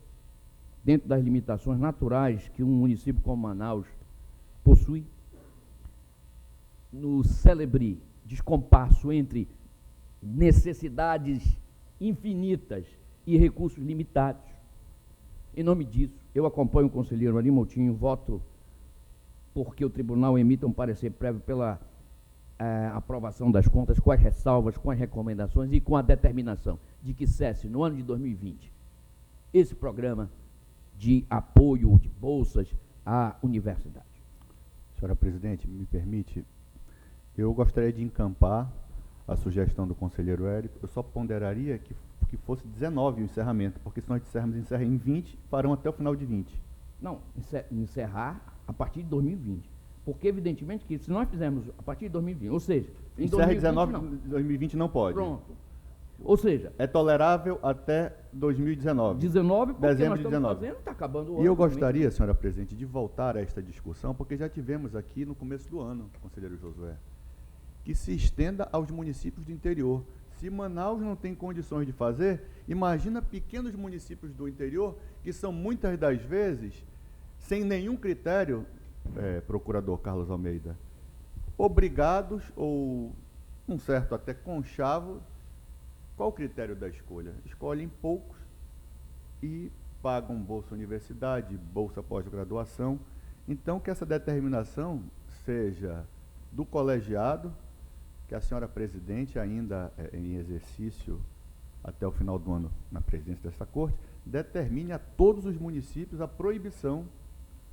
dentro das limitações naturais que um município como Manaus possui, no célebre descompasso entre necessidades infinitas e recursos limitados. Em nome disso, eu acompanho o conselheiro Ari Moutinho, voto porque o tribunal emita um parecer prévio pela aprovação das contas, com as ressalvas, com as recomendações e com a determinação de que cesse, no ano de 2020, esse programa de apoio de bolsas à universidade. Senhora Presidente, me permite, eu gostaria de encampar a sugestão do conselheiro Érico. Eu só ponderaria que fosse 19 o encerramento, porque se nós dissermos encerra em 20, farão até o final de 20. Não, encerrar a partir de 2020. Porque, evidentemente, que se nós fizermos a partir de 2020, ou seja, em encerra 2020, 19, não. 2020 não pode. Pronto. Ou seja, é tolerável até 2019. 19, porque dezembro nós de estamos 19. fazendo, está acabando o ano. E eu gostaria, senhora Presidente, de voltar a esta discussão, porque já tivemos aqui no começo do ano, conselheiro Josué, que se estenda aos municípios do interior. Se Manaus não tem condições de fazer, imagina pequenos municípios do interior que são muitas das vezes, sem nenhum critério, procurador Carlos Almeida, obrigados ou um certo até conchavo Qual o critério da escolha? Escolhem poucos e pagam bolsa universidade, bolsa pós-graduação. Então, que essa determinação seja do colegiado, que a senhora presidente, ainda em exercício até o final do ano na presidência dessa corte, determine a todos os municípios a proibição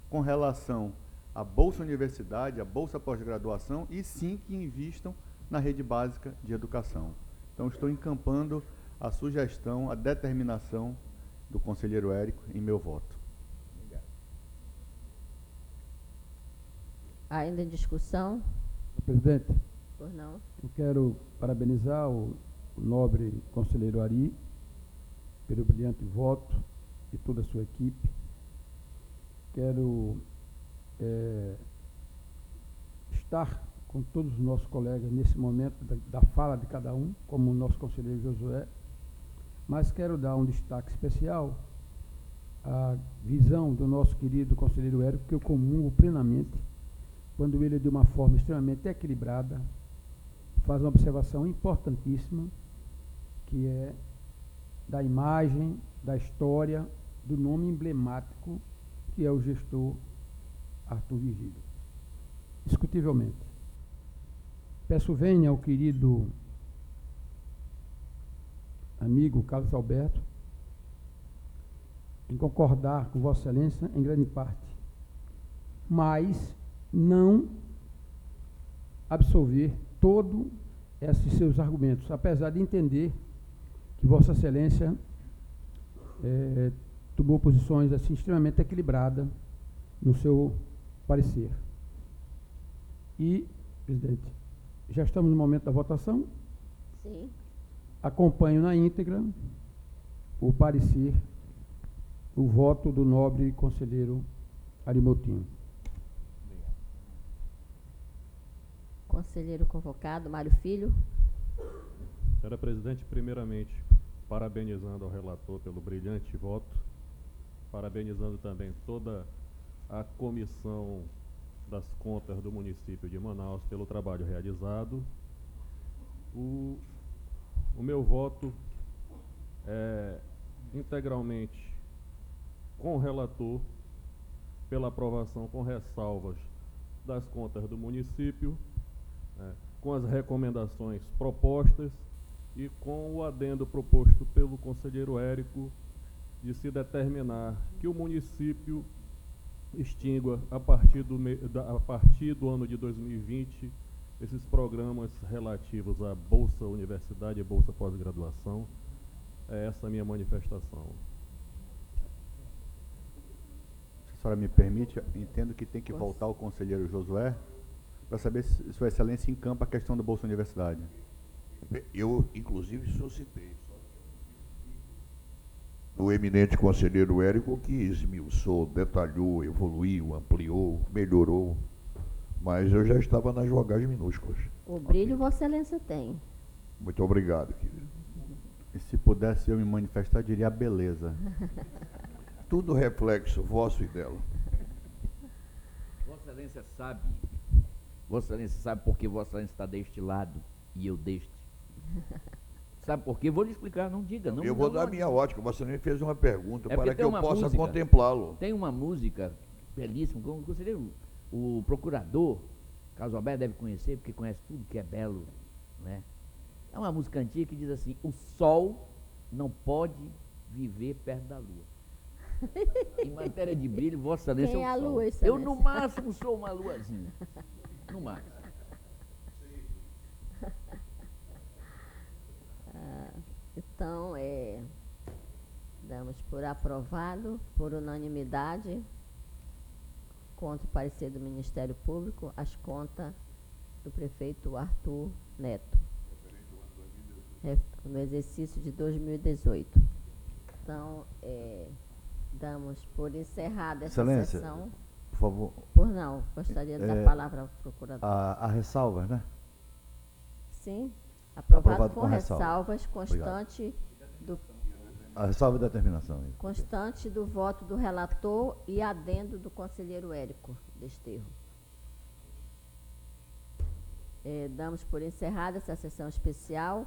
com relação à bolsa universidade, à bolsa pós-graduação, e sim que invistam na rede básica de educação. Então, estou encampando a sugestão, a determinação do conselheiro Érico em meu voto. Obrigado. Ainda em discussão? Presidente, Por não? eu quero parabenizar o nobre conselheiro Ari pelo brilhante voto e toda a sua equipe. Quero estar com todos os nossos colegas nesse momento da fala de cada um, como o nosso conselheiro Josué, mas quero dar um destaque especial à visão do nosso querido conselheiro Érico, que eu comungo plenamente, quando ele, de uma forma extremamente equilibrada, faz uma observação importantíssima, que é da imagem, da história, do nome emblemático, que é o gestor Arthur Virgílio. Discutivelmente. Peço venha ao querido amigo Carlos Alberto em concordar com Vossa Excelência em grande parte, mas não absolver todos esses seus argumentos, apesar de entender que Vossa Excelência tomou posições assim extremamente equilibradas no seu parecer. E, presidente, já estamos no momento da votação. Sim. Acompanho na íntegra o parecer, o voto do nobre conselheiro Ari Moutinho. Conselheiro convocado, Mário Filho. Senhora presidente, primeiramente, parabenizando ao relator pelo brilhante voto, parabenizando também toda a comissão das contas do município de Manaus pelo trabalho realizado. O meu voto é integralmente com o relator pela aprovação com ressalvas das contas do município, com as recomendações propostas e com o adendo proposto pelo conselheiro Érico de se determinar que o município extingua a partir do ano de 2020 esses programas relativos à Bolsa Universidade e Bolsa Pós-Graduação. É essa a minha manifestação. Se a senhora me permite, entendo que tem que voltar o conselheiro Josué para saber se Sua Excelência encampa a questão da Bolsa Universidade. Eu, inclusive, suscitei o eminente conselheiro Érico, que esmiuçou, detalhou, evoluiu, ampliou, melhorou, mas eu já estava nas vogais minúsculas. O brilho Vossa Excelência tem. Muito obrigado, querido. E se pudesse eu me manifestar, diria a beleza. Tudo reflexo vosso e dela. Vossa Excelência sabe por que Vossa Excelência está deste lado e eu deste. Sabe por quê? Vou lhe explicar, não diga. Não, eu vou dar a minha ótica, Vossa Excelência fez uma pergunta para que eu possa contemplá-lo. Tem uma música belíssima, como conselheiro, o procurador, Carlos Alberto deve conhecer, porque conhece tudo que é belo, né? É uma música antiga que diz assim: o sol não pode viver perto da lua. Em matéria de brilho, Vossa Excelência Quem é o a sol. lua, Eu, Excelência? no máximo, sou uma luazinha. No máximo. Então, damos por aprovado, por unanimidade, contra o parecer do Ministério Público, as contas do prefeito Arthur Neto, no exercício de 2018. Então, damos por encerrada essa Excelência, sessão. por favor. Por não, gostaria de dar a palavra ao procurador. A ressalvas, né? Sim, aprovado Aprovado com com ressalvas, constante A ressalva e determinação. Isso. constante do voto do relator e adendo do conselheiro Érico Desterro. Damos por encerrada essa sessão especial.